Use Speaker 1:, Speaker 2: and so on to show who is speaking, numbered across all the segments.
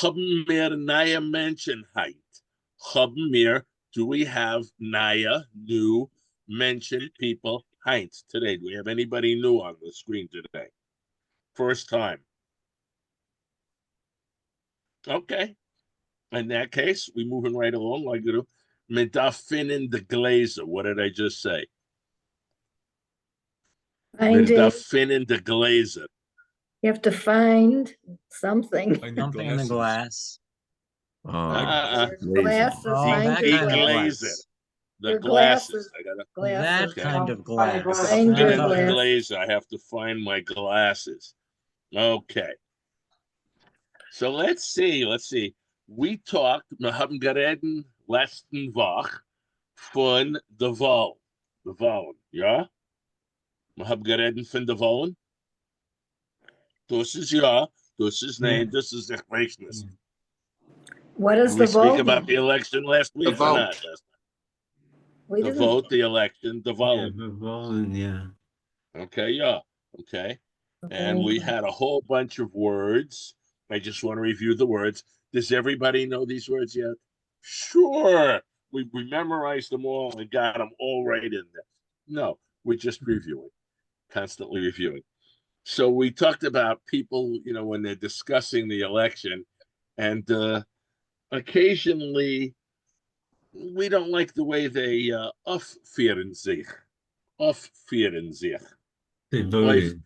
Speaker 1: Haben wir neue Menschenheit? Haben wir, do we have Naya, new, mention people, Heinz today? Do we have anybody new on the screen today? First time. Okay. In that case, we're moving right along. Like you Medafinen the Glazer. What did I just say? Medafinen the Glazer.
Speaker 2: You have to find something.
Speaker 3: Something in the glass.
Speaker 2: Glasses.
Speaker 3: That
Speaker 1: The
Speaker 3: kind of
Speaker 1: glazer.
Speaker 3: glass.
Speaker 1: The
Speaker 2: Your
Speaker 1: glasses.
Speaker 3: That kind of glass.
Speaker 2: Find your
Speaker 1: The
Speaker 2: glass.
Speaker 1: glazer. I have to find my glasses. Okay. So let's see. We talked, we haben geredet letzten Woche von der Wahl. The Wahlen, ja? Wir haben geredet von der Wahlen. Das ist ja, das ist nein, das ist ich weiß nicht.
Speaker 2: What is
Speaker 1: Did
Speaker 2: the
Speaker 1: we speak
Speaker 2: vote?
Speaker 1: about the election last week or not?
Speaker 2: We
Speaker 1: The
Speaker 2: didn't.
Speaker 1: vote, the election, the Wahlen.
Speaker 4: the Wahlen, yeah.
Speaker 1: Okay, yeah, okay. And we had a whole bunch of words. I just want to review the words. Does everybody know these words yet? Sure. We memorized them all and got them all right in there. No, we're just reviewing, constantly reviewing. So we talked about people, when they're discussing the election, and occasionally we don't like the way they aufführen sich.
Speaker 4: They voted.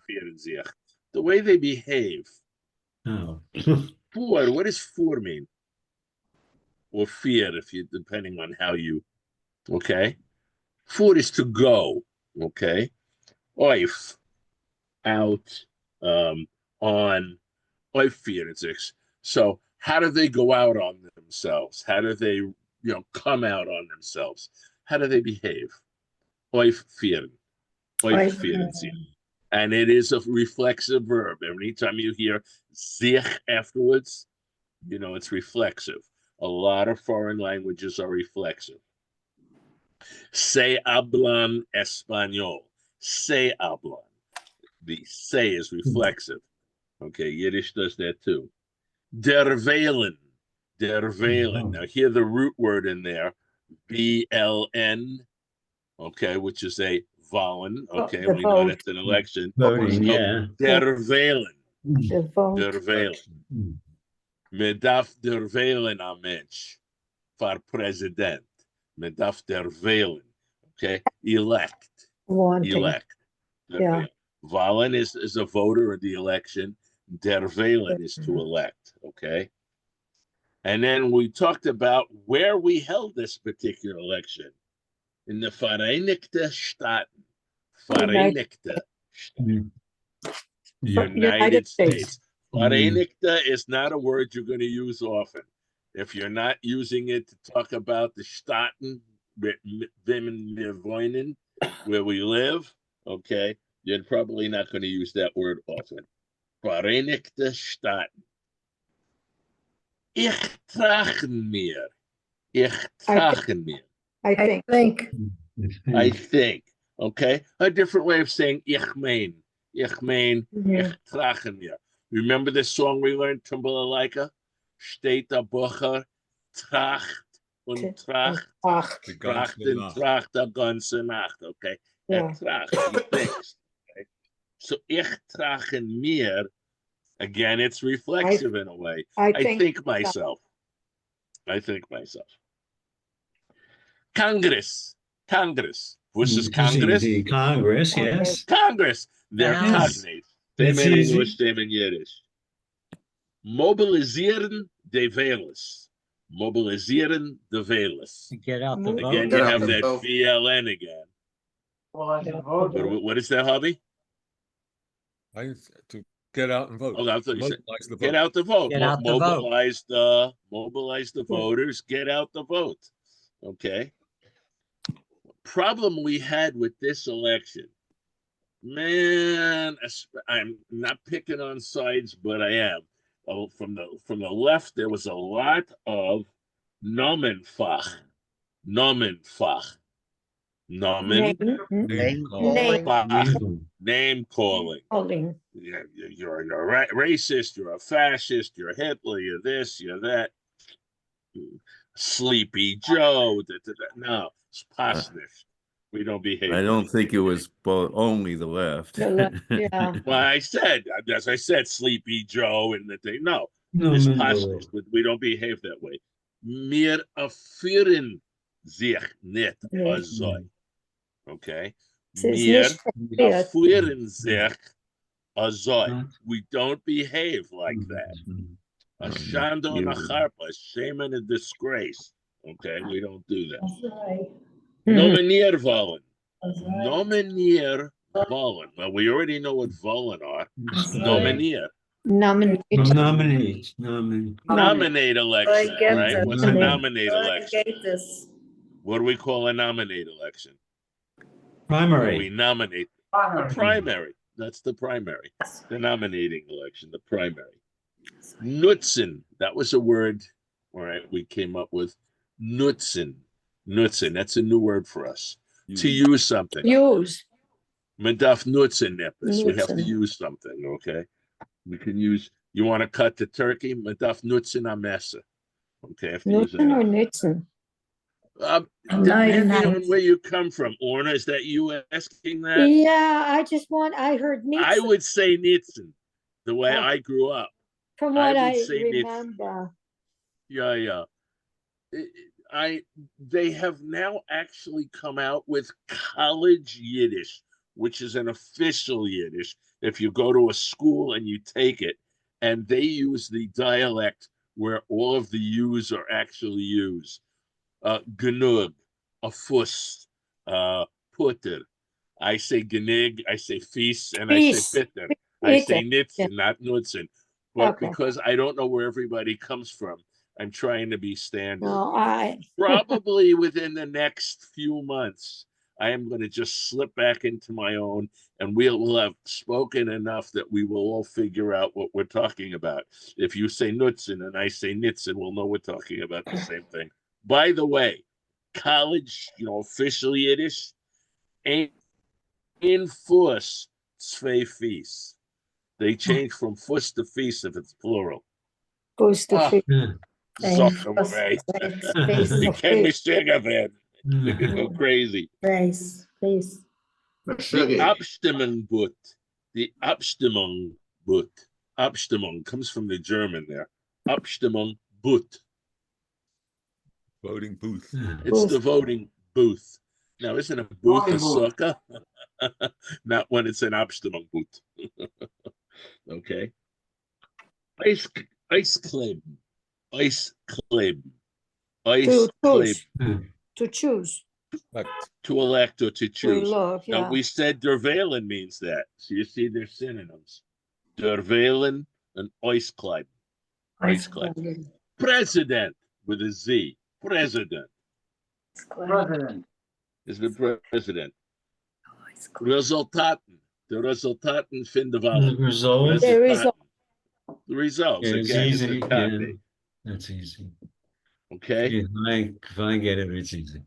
Speaker 1: The way they behave.
Speaker 4: Oh.
Speaker 1: Für, what does für mean? Or fear, depending on how you, okay? Für is to go, okay? Auf, out, on, aufführen sich. So how do they go out on themselves? How do they, come out on themselves? How do they behave? Aufführen. Aufführen sich. And it is a reflexive verb. Anytime you hear sich afterwards, it's reflexive. A lot of foreign languages are reflexive. Se hablan español. Se hablan. The se is reflexive. Okay, Yiddish does that too. Der Wählen. Now, hear the root word in there. VLN. Okay, which is a Wahlen. Okay, we know that's an election.
Speaker 4: Voting, yeah.
Speaker 1: Der Wählen.
Speaker 2: The vote.
Speaker 1: Der Wählen. Men darf der Wählen a Mensch for president. Men darf der Wählen. Okay, elect.
Speaker 2: Wanting.
Speaker 1: Elect.
Speaker 2: Yeah.
Speaker 1: Wahlen is a voter in the election. Der Wählen is to elect. Okay. And then we talked about where we held this particular election. In the Vereinigte Staaten. Vereinigte Staaten. United States. Vereinigte is not a word you're going to use often. If you're not using it to talk about the Staaten, where we live, okay, you're probably not going to use that word often. Vereinigte Staaten. Ich tragen mir.
Speaker 2: I think.
Speaker 1: I think. Okay. A different way of saying ich mein. Ich tragen mir. Remember this song we learned, Timbalalaika? Steht der Bucher, tracht und tracht. Tracht und tracht der ganze Nacht. Okay.
Speaker 2: Yeah.
Speaker 1: Tracht, he thinks. Okay. So ich tragen mir. Again, it's reflexive in a way. I think myself. Congress. Which is Congress?
Speaker 4: The Congress, yes.
Speaker 1: Congress. They're cognates. Same in English, same in Yiddish. Mobilisieren de Wählers. Mobilisieren de Wählers.
Speaker 3: Get out the vote.
Speaker 1: Again, you have that VLN again. What is that, hobby?
Speaker 5: To get out and vote.
Speaker 1: Oh, I thought you said
Speaker 5: Mobilize the vote.
Speaker 1: get out the vote.
Speaker 3: Get out the vote.
Speaker 1: Mobilize the voters. Get out the vote. Okay. Problem we had with this election, man, I'm not picking on sides, but I am. From the left, there was a lot of Nomenfach. Nomen,
Speaker 2: Name
Speaker 3: calling.
Speaker 1: name calling.
Speaker 2: calling.
Speaker 1: You're a racist, you're a fascist, you're Hitler, you're this, you're that. Sleepy Joe. No, it's pasnish. We don't behave.
Speaker 5: I don't think it was only the left.
Speaker 2: Yeah.
Speaker 1: Well, as I said, Sleepy Joe and the thing. No,
Speaker 4: No,
Speaker 1: it's
Speaker 4: no,
Speaker 1: pasnish. We don't behave that way. Mir erführen sich nicht
Speaker 2: Nee.
Speaker 1: so. Okay?
Speaker 2: Es ist
Speaker 1: Mir
Speaker 2: nicht verkehrt.
Speaker 1: erführen sich so. We don't behave like that. A shando and a harpa, shame and a disgrace. Okay, we don't do that.
Speaker 2: Mhm.
Speaker 1: Nominier wollen. Nominier wollen. Well, we already know what wollen are. Nominier.
Speaker 2: Nominate.
Speaker 4: Nominate.
Speaker 1: Nominate election,
Speaker 2: get
Speaker 1: right?
Speaker 2: that.
Speaker 1: What's a
Speaker 4: Nominate.
Speaker 1: nominate election?
Speaker 2: this.
Speaker 1: What do we call a nominate election? Where
Speaker 4: Primary.
Speaker 1: we nominate the primary. That's the primary. The nominating election, the primary. Nutzen. That was a word, all right, we came up with. Nutzen. Nutzen. That's a new word for us. To use something.
Speaker 2: Use.
Speaker 1: Man darf nutzen etwas. We have to
Speaker 2: Nutzen.
Speaker 1: use something, okay? We can use, you want to cut the turkey? Man darf nutzen a Messer. Okay, have to use
Speaker 2: Nutzen or
Speaker 1: it.
Speaker 2: Nutzen?
Speaker 1: Depending on where you come from. Orna, is that you asking that?
Speaker 2: Yeah, I heard
Speaker 1: I
Speaker 2: Nutzen
Speaker 1: would say Nitzen, the way
Speaker 2: Oh.
Speaker 1: I grew up.
Speaker 2: from
Speaker 1: I
Speaker 2: what
Speaker 1: would
Speaker 2: I
Speaker 1: say Nutzen.
Speaker 2: remember.
Speaker 1: Yeah. They have now actually come out with college Yiddish, which is an official Yiddish. If you go to a school and you take it, and they use the dialect where all of the U's are actually used. Genug, a fuss, putter. I say genig, I say feast, and I
Speaker 2: Feast.
Speaker 1: say bitter. I say
Speaker 2: Bitter.
Speaker 1: nitzen, not nutzen. But
Speaker 2: Okay.
Speaker 1: because I don't know where everybody comes from, I'm trying to be standard.
Speaker 2: No,
Speaker 1: Probably within the next few months, I am going to just slip back into my own, and we'll have spoken enough that we will all figure out what we're talking about. If you say nutzen and I say nitzen, we'll know we're talking about the same thing. By the way, college, official Yiddish, ain't in fuss, zwei fies. They change from fuss to feast if it's plural.
Speaker 2: boost the
Speaker 1: Ah,
Speaker 2: feet.
Speaker 1: Zuckerway. You can't be singer, man. You go crazy.
Speaker 2: Face.
Speaker 1: The Abstimmung the Abstimmung Abstimmung comes from the German there. Abstimmung
Speaker 5: Voting booth.
Speaker 1: It's the voting booth. Now, isn't a booth a sucker? Not when it's an Abstimmung booth. Okay. Ice kleben. Ice kleben. Ice kleben.
Speaker 2: To choose.
Speaker 1: To elect or to
Speaker 2: To
Speaker 1: choose.
Speaker 2: look,
Speaker 1: Now,
Speaker 2: yeah.
Speaker 1: we said der Wählen means that. So you see they're synonyms. Der Wählen and Eiskleiden. Eiskleiden. President with a Z. President is the president. Resultaten. The Resultaten finden Wahlen.
Speaker 4: Result.
Speaker 2: The result.
Speaker 1: The results.
Speaker 4: Yeah, it's
Speaker 1: Again,
Speaker 4: easy.
Speaker 1: it's a
Speaker 4: Yeah,
Speaker 1: copy.
Speaker 4: that's easy.
Speaker 1: Okay.
Speaker 4: If I get it, it's easy.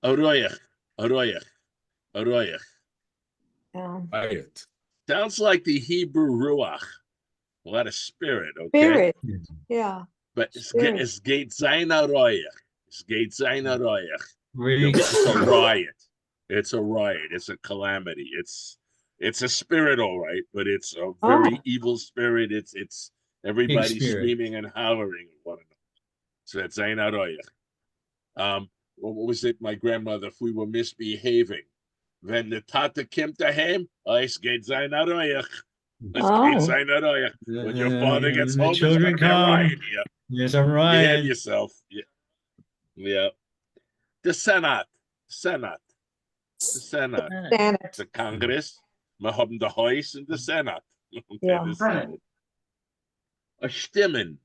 Speaker 1: Aroyach.
Speaker 2: Yeah.
Speaker 5: Riot.
Speaker 1: Sounds like the Hebrew ruach. A lot of spirit, okay?
Speaker 2: Spirit. Yeah.
Speaker 1: But
Speaker 2: Spirit.
Speaker 1: es geht sein Aroyach. Es geht sein Aroyach.
Speaker 4: Really?
Speaker 1: It's a riot. It's a riot. It's a calamity. It's a spirit, all right, but it's a very evil spirit. It's everybody screaming and hollering at one another. So that's ein Aroyach. What was it? My grandmother, if we were misbehaving, wenn the Tata kommt daheim, es geht sein Aroyach. Es geht sein Aroyach. When your father gets home, it's going to be a riot here.
Speaker 4: Yes, I'm
Speaker 1: You
Speaker 4: right.
Speaker 1: have yourself. Yeah. The Senate. The Congress. Wir haben the House and the Senate.
Speaker 2: Yeah.
Speaker 1: The Senate. A Stimmen.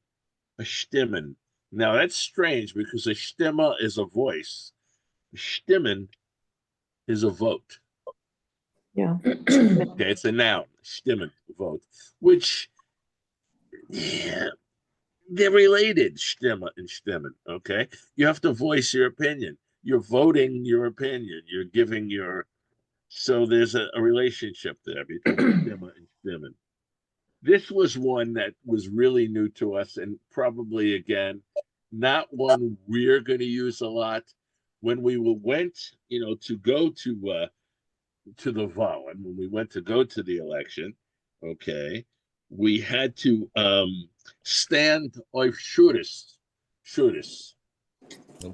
Speaker 1: Now that's strange because a Stimme is a voice. A Stimmen is a vote.
Speaker 2: Yeah.
Speaker 1: Okay, it's a noun. Stimmen, vote. Which, they're related, Stimme and Stimmen, okay? You have to voice your opinion. you're voting your opinion. You're giving your, so there's a relationship there between Stimme and Stimmen. This was one that was really new to us, and probably again, not one we're going to use a lot. When we went, to go to the Wahlen, when we went to go to the election, okay, we had to stand auf Schuris,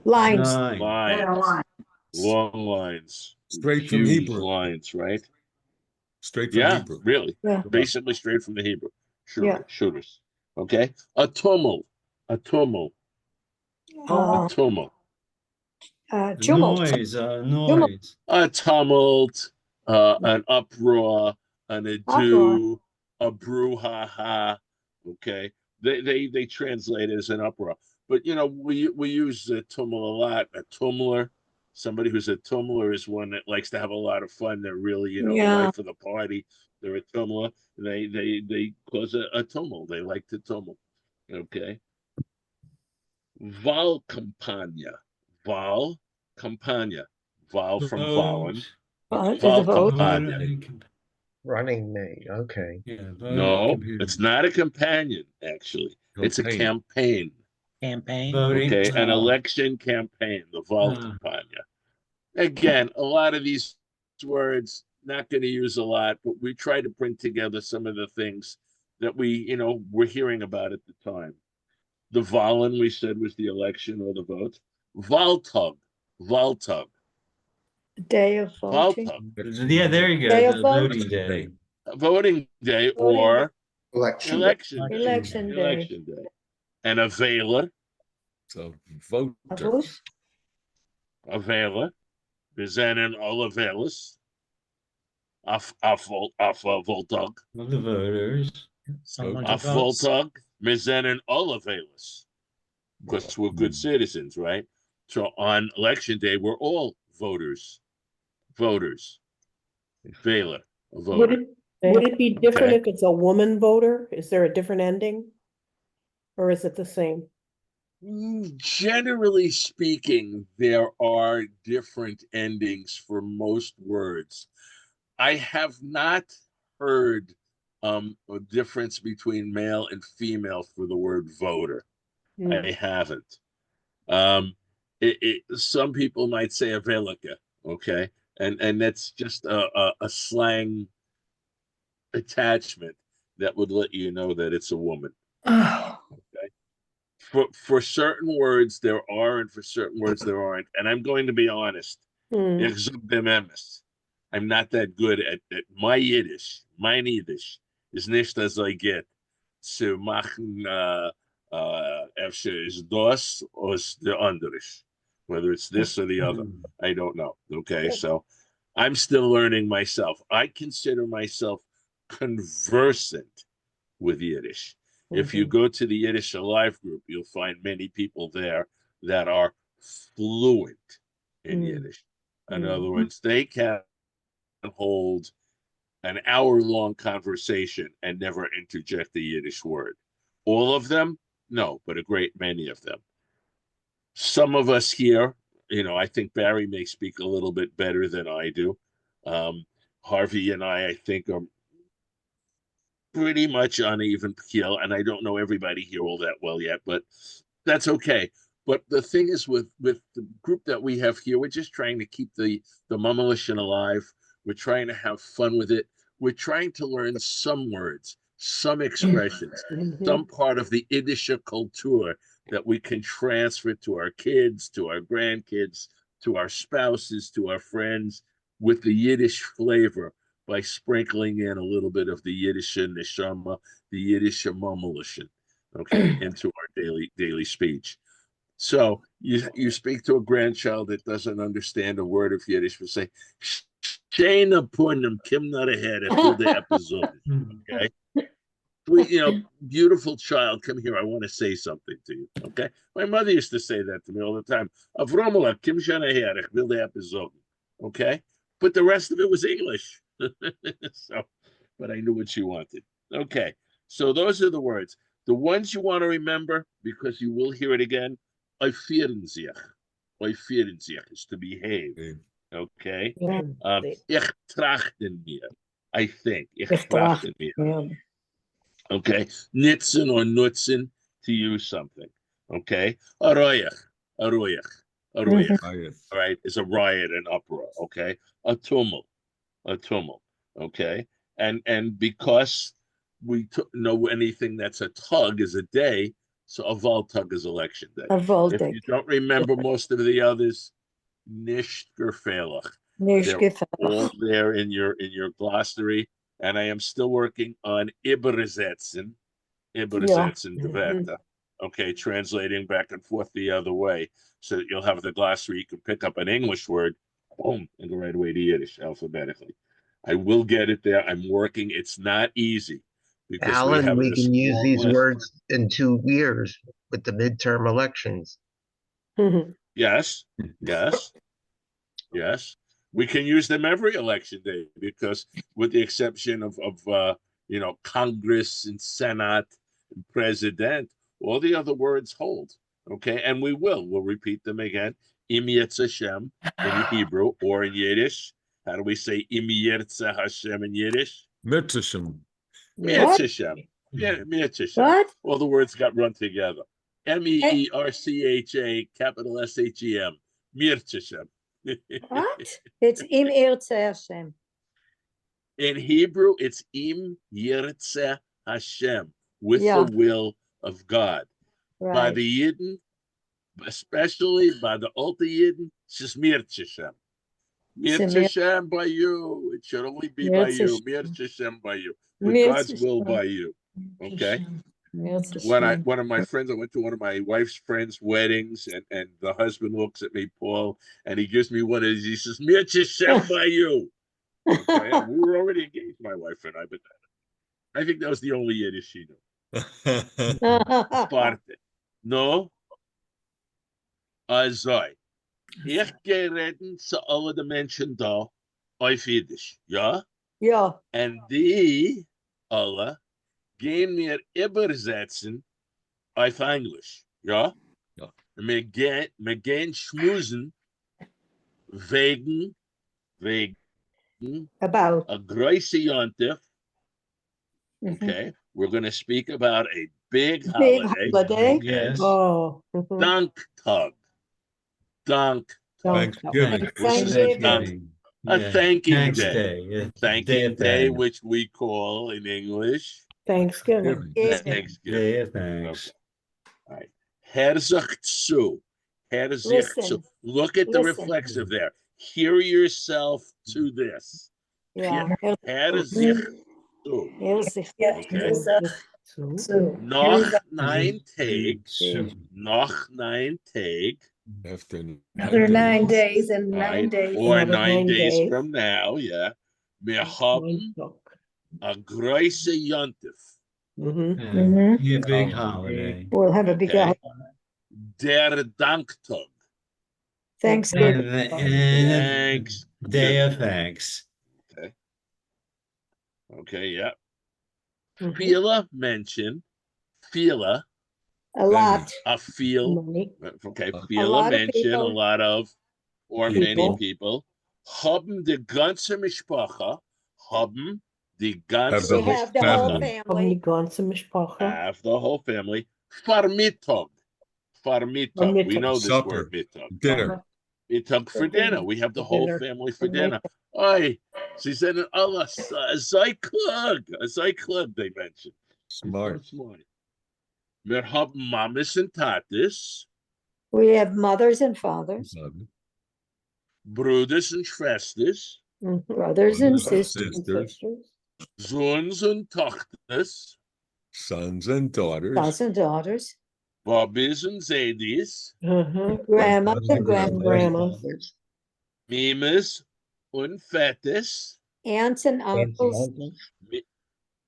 Speaker 2: Lines.
Speaker 1: lines, long lines,
Speaker 5: Straight from
Speaker 1: huge
Speaker 5: Hebrew.
Speaker 1: lines, right?
Speaker 5: Straight from
Speaker 1: Yeah,
Speaker 5: Hebrew.
Speaker 1: really,
Speaker 2: Yeah.
Speaker 1: basically straight from the Hebrew.
Speaker 2: Yeah.
Speaker 1: Shooters. Okay, a tumult,
Speaker 2: Uh,
Speaker 1: tumult.
Speaker 2: tumult.
Speaker 4: Noise.
Speaker 1: A tumult, an uproar, an
Speaker 2: Uproar.
Speaker 1: ado, a brouhaha. Okay, they translate it as an uproar, but we use the tumult a lot. A tumler, somebody who's a tumler is one that likes to have a lot of fun. They're really the
Speaker 2: Yeah.
Speaker 1: life of the party. They're a tumler. They cause a tumult. They like to tumult. Okay. Wahlkampanje. Wahlkampanje. Wahl from Wahlen.
Speaker 2: Is a vote.
Speaker 1: Wahlkampanje.
Speaker 6: Running mate. Okay.
Speaker 4: Yeah,
Speaker 1: No, it's not a companion, actually. It's a campaign.
Speaker 3: Campaign.
Speaker 4: Voting.
Speaker 1: Okay, an election campaign, the Wahlkampanje. Again, a lot of these words, not going to use a lot, but we try to bring together some of the things that we, were hearing about at the time. The Wahlen, we said, was the election or the vote. Wahltag.
Speaker 2: Day of voting.
Speaker 1: Wahltag.
Speaker 4: Yeah, there you go.
Speaker 2: Day
Speaker 4: The
Speaker 2: of vote.
Speaker 4: voting day.
Speaker 1: Voting day
Speaker 2: Voting
Speaker 1: or
Speaker 6: Election.
Speaker 1: election day.
Speaker 2: Election day.
Speaker 1: Election day. And a Wähler,
Speaker 5: So
Speaker 2: A
Speaker 5: voter.
Speaker 2: who's?
Speaker 1: a Wähler. Wir sind alle Wählers. Auf Voltag.
Speaker 4: Of the voters.
Speaker 3: Someone
Speaker 1: Auf
Speaker 3: to vote.
Speaker 1: Voltag. Wir sind alle Wählers. Because we're good citizens, right? So on election day, we're all voters. Wähler, a voter.
Speaker 7: Would it be different
Speaker 1: Okay.
Speaker 7: if it's a woman voter? Is there a different ending? Or is it the same?
Speaker 1: Generally speaking, there are different endings for most words. I have not heard a difference between male and female for the word voter. I haven't. Some people might say a velika, okay, and that's just a slang attachment that would let you know that it's a woman. Okay. For certain words there are, and for certain words there aren't. And I'm going to be honest. Ich zoek de memes. I'm not that good at my Yiddish. Mein Yiddish is nicht as I get zu machen is das or is the anderes. Whether it's this or the other, I don't know. Okay, so I'm still learning myself. I consider myself conversant with Yiddish. If you go to the Yiddish Alive group, you'll find many people there that are fluent in Yiddish. In other words, they can hold an hour-long conversation and never interject a Yiddish word. All of them? No, but a great many of them. Some of us here, I think Barry may speak a little bit better than I do. Harvey and I think, are pretty much on even keel, and I don't know everybody here all that well yet, but that's okay. But the thing is, with the group that we have here, we're just trying to keep the Mamelishan alive. We're trying to have fun with it. We're trying to learn some words, some expressions, some part of the Yiddish culture that we can transfer to our kids, to our grandkids, to our spouses, to our friends, with the Yiddish flavor, by sprinkling in a little bit of the Yiddish neshama, the Yiddish mamelishan, okay, into our daily speech. So you speak to a grandchild that doesn't understand a word of Yiddish, but say, "Shana punim kim not ahead at the episode." Okay, beautiful child, come here. I want to say something to you. Okay, my mother used to say that to me all the time. Avromala kim shana ahead at the episode. Okay, but the rest of it was English. So, but I knew what she wanted. Okay, so those are the words. The ones you want to remember, because you will hear it again. Auf Wiedersehen. Oifieren sich is to behave.
Speaker 5: Okay.
Speaker 1: Okay.
Speaker 7: Yeah.
Speaker 1: Ich trachten mir. I think. Ich
Speaker 2: Ich
Speaker 1: trachten
Speaker 2: trachte
Speaker 1: mir.
Speaker 2: mir.
Speaker 1: Okay. Nitzen or nutzen to use something. Okay. A royach. A royach. A royach. All right. Is a riot, an uproar. Okay. A tumult. A tumult. Okay. And because we know anything that's a tug is a day, so a Voltag is election day.
Speaker 2: A
Speaker 1: If
Speaker 2: Voltag.
Speaker 1: you don't remember most of the others, nicht gefährlich.
Speaker 2: Nicht
Speaker 1: They're all
Speaker 2: gefährlich.
Speaker 1: there in your glossary, and I am still working on Übersetzen the Wörter. Okay, translating back and forth the other way, so that you'll have the glossary. You can pick up an English word, boom, and go right away to Yiddish alphabetically. I will get it there. I'm working. It's not easy because
Speaker 6: Alan, we can use these
Speaker 1: list.
Speaker 6: words in 2 years with the midterm elections.
Speaker 1: Yes, yes, yes. We can use them every election day because, with the exception of Congress and Senate and President, all the other words hold. Okay, and we will. We'll repeat them again. Im Yetz Hashem in Hebrew or in Yiddish. How do we say Im Yetz Hashem in Yiddish?
Speaker 5: Mitzvah.
Speaker 1: Yetz Hashem. Yeah, Yetz Hashem.
Speaker 2: What?
Speaker 1: All the words got run together. MEERCHA, capital SHEM. Yetz Hashem.
Speaker 2: What? It's Im Yirtzeh Hashem.
Speaker 1: In Hebrew, it's Im Yirtzeh Hashem, with
Speaker 2: Yeah.
Speaker 1: the will of God. By
Speaker 2: Right.
Speaker 1: the Yidden, especially by the Alta Yidden, it's just Mirtz Hashem. Mirtz
Speaker 2: Mir-
Speaker 1: Hashem by you. It should only be by
Speaker 2: Mirtz
Speaker 1: you.
Speaker 2: Hashem.
Speaker 1: Mirtz Hashem by you. But
Speaker 2: Mirtz
Speaker 1: God's will
Speaker 2: Hashem.
Speaker 1: by you. Okay.
Speaker 2: Mirtz
Speaker 1: When
Speaker 2: Hashem.
Speaker 1: one of my friends, I went to one of my wife's friends' weddings, and the husband looks at me, Paul, and he gives me one of these. He says, Mirtz Hashem by you. Okay. And we were already engaged, my wife and I, but I think that was the only Yiddish she knew. Parte. No. Also, ich gehe reden zu allen den Menschen da auf Yiddish, ja?
Speaker 2: Ja.
Speaker 1: Und die alle gehen mir übersetzen auf Englisch, ja?
Speaker 5: Ja.
Speaker 1: Wir gehen schmusen wegen
Speaker 2: About.
Speaker 1: a große Yontif.
Speaker 2: Mhm.
Speaker 1: Okay, we're going to speak about a big
Speaker 2: Big
Speaker 1: holiday.
Speaker 2: holiday.
Speaker 4: Yes.
Speaker 7: Oh.
Speaker 1: Danktag.
Speaker 5: Thanksgiving.
Speaker 2: Thanksgiving.
Speaker 1: A
Speaker 4: Yeah.
Speaker 1: thanking
Speaker 4: Thanks
Speaker 1: day.
Speaker 4: Day. Yeah.
Speaker 1: Thanking
Speaker 4: of
Speaker 1: day,
Speaker 4: thanks.
Speaker 1: which we call in English
Speaker 7: Thanksgiving.
Speaker 1: Thanksgiving.
Speaker 4: Day of thanks.
Speaker 1: All right. Herzach zu.
Speaker 2: Listen.
Speaker 1: Look at the
Speaker 2: Listen.
Speaker 1: reflexive there. Hear yourself to this.
Speaker 2: Yeah.
Speaker 1: Herzach zu.
Speaker 2: Herzlich.
Speaker 1: Okay.
Speaker 7: So.
Speaker 1: Noch 9 Tag.
Speaker 4: So,
Speaker 1: Noch 9 Tag.
Speaker 5: After
Speaker 8: Another 9 days and
Speaker 1: Right.
Speaker 8: 9 days.
Speaker 1: Or
Speaker 7: Another
Speaker 1: 9
Speaker 7: 9
Speaker 1: days
Speaker 7: days.
Speaker 1: from now, yeah. Wir haben a große Yontif.
Speaker 7: Mm-hmm.
Speaker 4: yeah, big holiday.
Speaker 2: We'll have a big
Speaker 1: Okay.
Speaker 2: holiday.
Speaker 1: Der Danktag.
Speaker 2: Thanksgiving.
Speaker 4: And
Speaker 1: Thanks.
Speaker 4: Day of thanks.
Speaker 1: Okay, yeah.
Speaker 7: Mhm.
Speaker 1: Fila mention. Fila.
Speaker 2: A lot.
Speaker 1: A feel.
Speaker 7: Money.
Speaker 1: Okay.
Speaker 2: A
Speaker 1: Fila
Speaker 2: lot of
Speaker 1: mention. A
Speaker 2: people.
Speaker 1: lot of. Or
Speaker 7: People.
Speaker 1: many people. Haben die ganze Mishpacha. Haben die ganze
Speaker 5: the
Speaker 2: We have the
Speaker 5: whole
Speaker 2: whole
Speaker 5: family.
Speaker 7: Haben die
Speaker 2: family.
Speaker 7: ganze Mishpacha.
Speaker 1: Have the whole family. Farmitog. Farmitog. We
Speaker 7: Mittag.
Speaker 1: know this
Speaker 5: Supper.
Speaker 1: word, mitog.
Speaker 5: Dinner.
Speaker 1: Mitog for dinner. We have the whole
Speaker 7: Dinner.
Speaker 1: family for dinner. Oi, she said, Allah, a Zyklug, they mentioned.
Speaker 5: Smart.
Speaker 1: Smart. Wir haben Mamas and Tatis,
Speaker 2: We have mothers and fathers,
Speaker 1: Bruders and Schwesters,
Speaker 7: Mhm.
Speaker 2: brothers and
Speaker 5: Brothers and
Speaker 2: sisters,
Speaker 5: sisters.
Speaker 1: Sons and Tochters,
Speaker 5: Sons and daughters.
Speaker 2: sons and daughters,
Speaker 1: Bobbies and Zadis,
Speaker 7: Mhm.
Speaker 2: grandmas and
Speaker 7: Grandmas.
Speaker 2: grandmothers,
Speaker 1: Mimas and Fetis.
Speaker 2: aunts and uncles,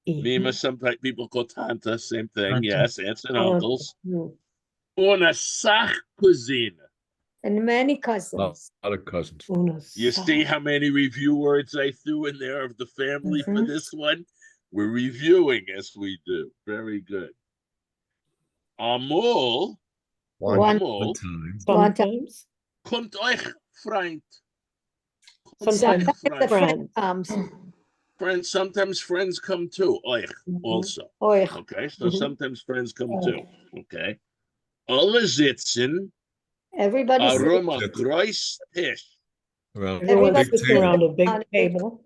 Speaker 1: Mima, some people call Tanta, same thing.
Speaker 4: Tanta.
Speaker 1: Yes, aunts and
Speaker 7: Oh.
Speaker 1: uncles.
Speaker 7: Mhm.
Speaker 1: Una Sach cousine.
Speaker 2: and many
Speaker 5: A
Speaker 2: cousins.
Speaker 5: lot of cousins.
Speaker 7: Una
Speaker 1: You
Speaker 7: sa-
Speaker 1: see how many review words I threw in there of the family for
Speaker 2: Mhm.
Speaker 1: this one? We're reviewing as we do. Very good. Amol,
Speaker 2: One
Speaker 1: Amol,
Speaker 5: One time.
Speaker 2: One time.
Speaker 7: Sometimes.
Speaker 1: Kommt euch, Freund.
Speaker 7: Sometimes
Speaker 1: Euch,
Speaker 2: The
Speaker 1: Freund.
Speaker 2: friend
Speaker 7: friends.
Speaker 2: comes.
Speaker 1: Friends, sometimes friends come too. Euch also.
Speaker 2: Oich.
Speaker 1: Okay, so
Speaker 7: Mhm.
Speaker 1: sometimes friends come too. Okay. Alle sitzen
Speaker 2: Everybody sits
Speaker 1: around a groß Tisch.
Speaker 5: Well,
Speaker 7: Everyone
Speaker 2: Everybody
Speaker 7: sits
Speaker 2: sits
Speaker 7: around a
Speaker 2: on
Speaker 7: big
Speaker 2: it.
Speaker 7: table.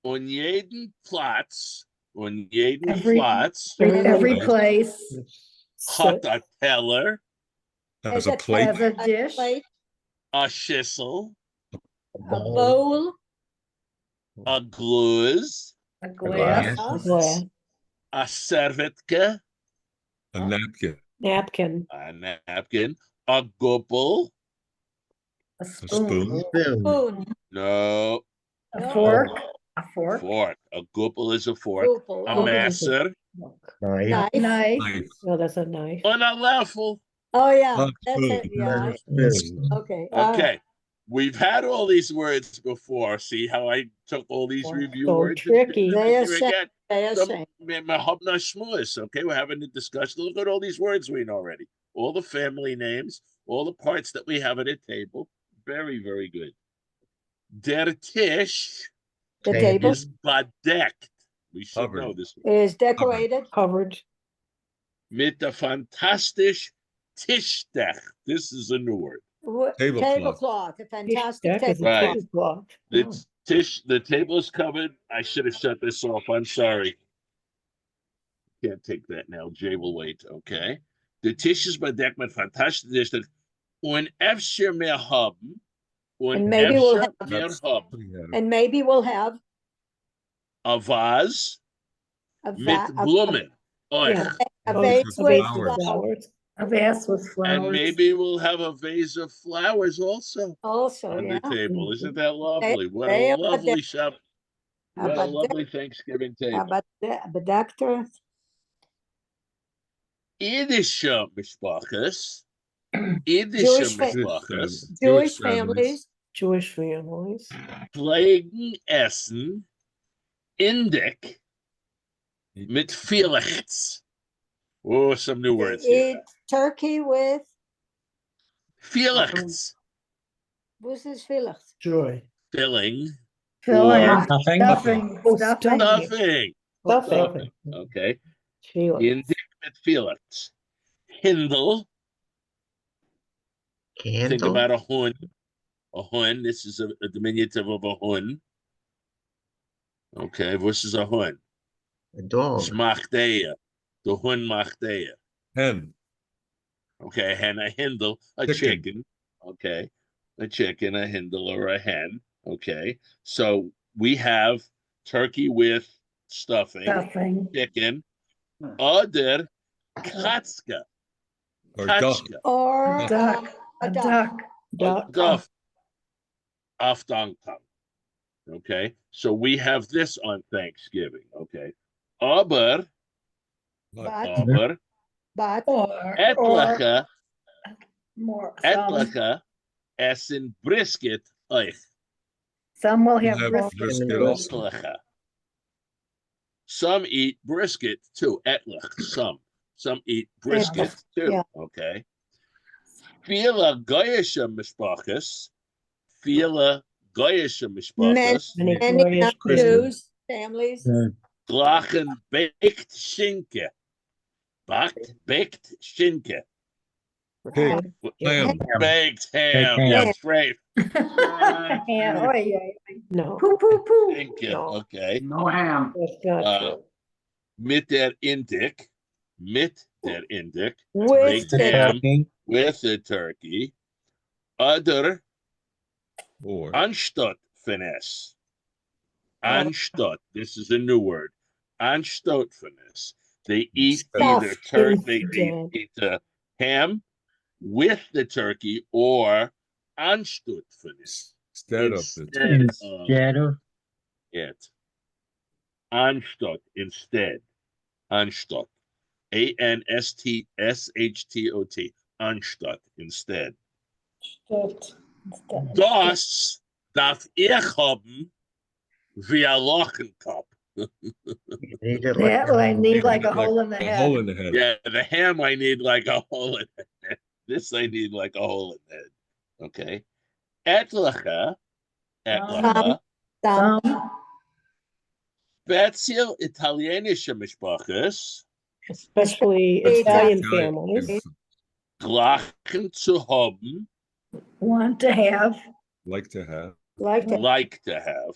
Speaker 1: On jeden Platz, on jeden
Speaker 8: Every-
Speaker 1: Platz
Speaker 8: Every
Speaker 5: Right.
Speaker 8: place
Speaker 1: hat
Speaker 7: Sit.
Speaker 1: a teller,
Speaker 5: has a
Speaker 2: Has
Speaker 5: plate.
Speaker 8: has a dish,
Speaker 2: plate,
Speaker 1: a schissel,
Speaker 2: a bowl,
Speaker 1: a gluz,
Speaker 8: a
Speaker 6: glass.
Speaker 8: glass,
Speaker 7: Glass.
Speaker 1: a servetka,
Speaker 5: A napkin.
Speaker 7: Napkin.
Speaker 1: a napkin, a gobble,
Speaker 8: a
Speaker 5: A
Speaker 8: spoon,
Speaker 5: spoon.
Speaker 6: Spoon.
Speaker 2: spoon,
Speaker 1: no,
Speaker 8: a
Speaker 2: No.
Speaker 8: fork, a fork,
Speaker 1: fork. A gobble is a fork.
Speaker 2: Gopal,
Speaker 1: A
Speaker 7: Gobble is a-
Speaker 1: masser,
Speaker 6: Knife.
Speaker 2: knife.
Speaker 8: knife,
Speaker 5: Knife.
Speaker 7: No, that's a knife.
Speaker 1: and a level.
Speaker 2: Oh, yeah,
Speaker 5: A
Speaker 2: that's it,
Speaker 5: spoon.
Speaker 2: yeah.
Speaker 6: Spoon.
Speaker 2: Okay.
Speaker 1: Okay. We've had all these words before. See how I took all these review
Speaker 7: So
Speaker 1: words
Speaker 7: tricky.
Speaker 1: and
Speaker 2: They are
Speaker 1: here again.
Speaker 2: They are
Speaker 1: Some
Speaker 2: shame.
Speaker 1: Mahabna Shmulis, okay, we're having a discussion. Look at all these words we know already. All the family names, all the parts that we have at a table. Very, very good. Der Tisch
Speaker 2: The
Speaker 6: Table.
Speaker 2: table
Speaker 1: is badeckt. We should
Speaker 5: Covered.
Speaker 1: know this.
Speaker 2: is decorated.
Speaker 7: Covered.
Speaker 1: Mit der fantastisch Tischdech. This is a new word.
Speaker 5: Tablecloth.
Speaker 2: Tablecloth, a fantastic
Speaker 7: Deck is a
Speaker 2: tablecloth.
Speaker 1: Right.
Speaker 7: tablecloth.
Speaker 1: The table is covered. I should have shut this off. I'm sorry. Can't take that now. Jay will wait. Okay. The Tisch is bedeckt mit fantastische Tischdech. Und öfter mehr haben. Und
Speaker 2: And maybe we'll
Speaker 1: öfter
Speaker 2: have-
Speaker 1: mehr haben.
Speaker 5: Yeah.
Speaker 2: And maybe we'll have
Speaker 1: A vase
Speaker 2: a
Speaker 1: mit
Speaker 2: va- a-
Speaker 1: Blumen. Euch.
Speaker 7: Yeah.
Speaker 2: a
Speaker 7: Oh,
Speaker 2: vase
Speaker 5: with
Speaker 7: A vase
Speaker 2: with
Speaker 7: with
Speaker 5: flowers.
Speaker 2: flowers.
Speaker 8: a vase with flowers.
Speaker 1: And maybe we'll have a vase of flowers also
Speaker 2: Also,
Speaker 1: on
Speaker 2: yeah.
Speaker 1: the table. Isn't that lovely? What
Speaker 2: they
Speaker 1: a
Speaker 2: are
Speaker 1: lovely
Speaker 2: bedeckt.
Speaker 1: shop.
Speaker 2: A
Speaker 1: What a
Speaker 2: bedeckt-
Speaker 1: lovely Thanksgiving
Speaker 2: a
Speaker 1: table.
Speaker 2: bedeckter.
Speaker 1: Iddische Mishpachas.
Speaker 2: Jewish
Speaker 1: Iddische
Speaker 2: fa-
Speaker 1: Mishpachas.
Speaker 2: Jewish families
Speaker 7: Jewish families.
Speaker 1: Pflegen Essen. Indik. Mit Vielechts. Oh, some new words here.
Speaker 2: eat turkey with,
Speaker 1: Vielechts.
Speaker 2: what's this Felix?
Speaker 7: Joy.
Speaker 1: Filling.
Speaker 8: Filling,
Speaker 1: or
Speaker 3: Stuffing.
Speaker 8: stuffing,
Speaker 7: Oh,
Speaker 8: stuffing.
Speaker 1: Stuffing.
Speaker 7: Stuffing.
Speaker 1: Okay.
Speaker 7: Felix.
Speaker 1: Indik mit Vielechts. Hindel. Think
Speaker 6: Candle.
Speaker 1: about a hun. A hun. This is a diminutive of a hun. Okay, this is a hun.
Speaker 6: A dog.
Speaker 1: Schmachteya. The hun machteya.
Speaker 5: Hen.
Speaker 1: Okay, and a hindle, a
Speaker 5: Chicken.
Speaker 1: chicken. Okay, a chicken, a hindle, or a hen. Okay, so we have turkey with stuffing,
Speaker 8: Stuffing.
Speaker 1: chicken, other katska,
Speaker 5: Or duck.
Speaker 1: katska,
Speaker 2: Or
Speaker 8: Duck,
Speaker 2: a
Speaker 8: a
Speaker 2: duck.
Speaker 8: duck.
Speaker 7: Duck.
Speaker 1: duff, aftangtang. Okay, so we have this on Thanksgiving. Okay, aber,
Speaker 2: But, but
Speaker 8: Or
Speaker 1: etlacha,
Speaker 8: more, some
Speaker 1: etlacha, essen brisket euch.
Speaker 8: will
Speaker 5: We
Speaker 8: have
Speaker 5: have
Speaker 8: brisket.
Speaker 5: brisket also.
Speaker 1: Etlacha. Some eat brisket too. Etlach. Some eat brisket too.
Speaker 2: yeah.
Speaker 1: Okay. Viele goyische mishpachas. Viele goyische mishpachas.
Speaker 7: Many
Speaker 2: many
Speaker 7: glorious
Speaker 2: Jews families.
Speaker 1: Glachen baked schinke. Baked schinke.
Speaker 5: Pig. Ham.
Speaker 1: Baked ham.
Speaker 3: ham.
Speaker 1: That's right.
Speaker 8: And, oh, yeah.
Speaker 7: No,
Speaker 8: Poo, poo, poo.
Speaker 1: Schinke.
Speaker 7: No.
Speaker 1: Okay.
Speaker 3: No ham.
Speaker 7: that's not
Speaker 1: Uh,
Speaker 7: true.
Speaker 1: Mit der Indik. Mit der Indik.
Speaker 2: With
Speaker 1: Baked
Speaker 2: the
Speaker 1: ham.
Speaker 3: Turkey.
Speaker 1: With the turkey, other
Speaker 5: Or
Speaker 1: anstatt finesse. Anstatt. This is a new word. Anstatt finesse. They eat either
Speaker 2: Stuffed
Speaker 1: turkey. They
Speaker 7: instead.
Speaker 1: eat the ham with the turkey or anstatt finesse.
Speaker 5: instead of the
Speaker 3: Instead of.
Speaker 1: It. Anstatt instead. Anstatt. ANSTSHTOT. Anstatt instead. Das darf ich haben wie ein Lochenkopf.
Speaker 6: Need it like
Speaker 8: That one I need like a hole in the
Speaker 5: a hole
Speaker 8: head.
Speaker 5: in the head.
Speaker 1: Yeah, the ham I need like a hole in the head. This I need like a hole in the head. Okay. Etlacha, etlacha.
Speaker 2: Some,
Speaker 1: Speziell italienische Mischpachas
Speaker 7: Especially
Speaker 2: It's
Speaker 7: Italian
Speaker 5: Italian
Speaker 7: families.
Speaker 1: gelachen zu haben,
Speaker 8: Want to have.
Speaker 5: like to have.
Speaker 7: Like to
Speaker 1: like to have.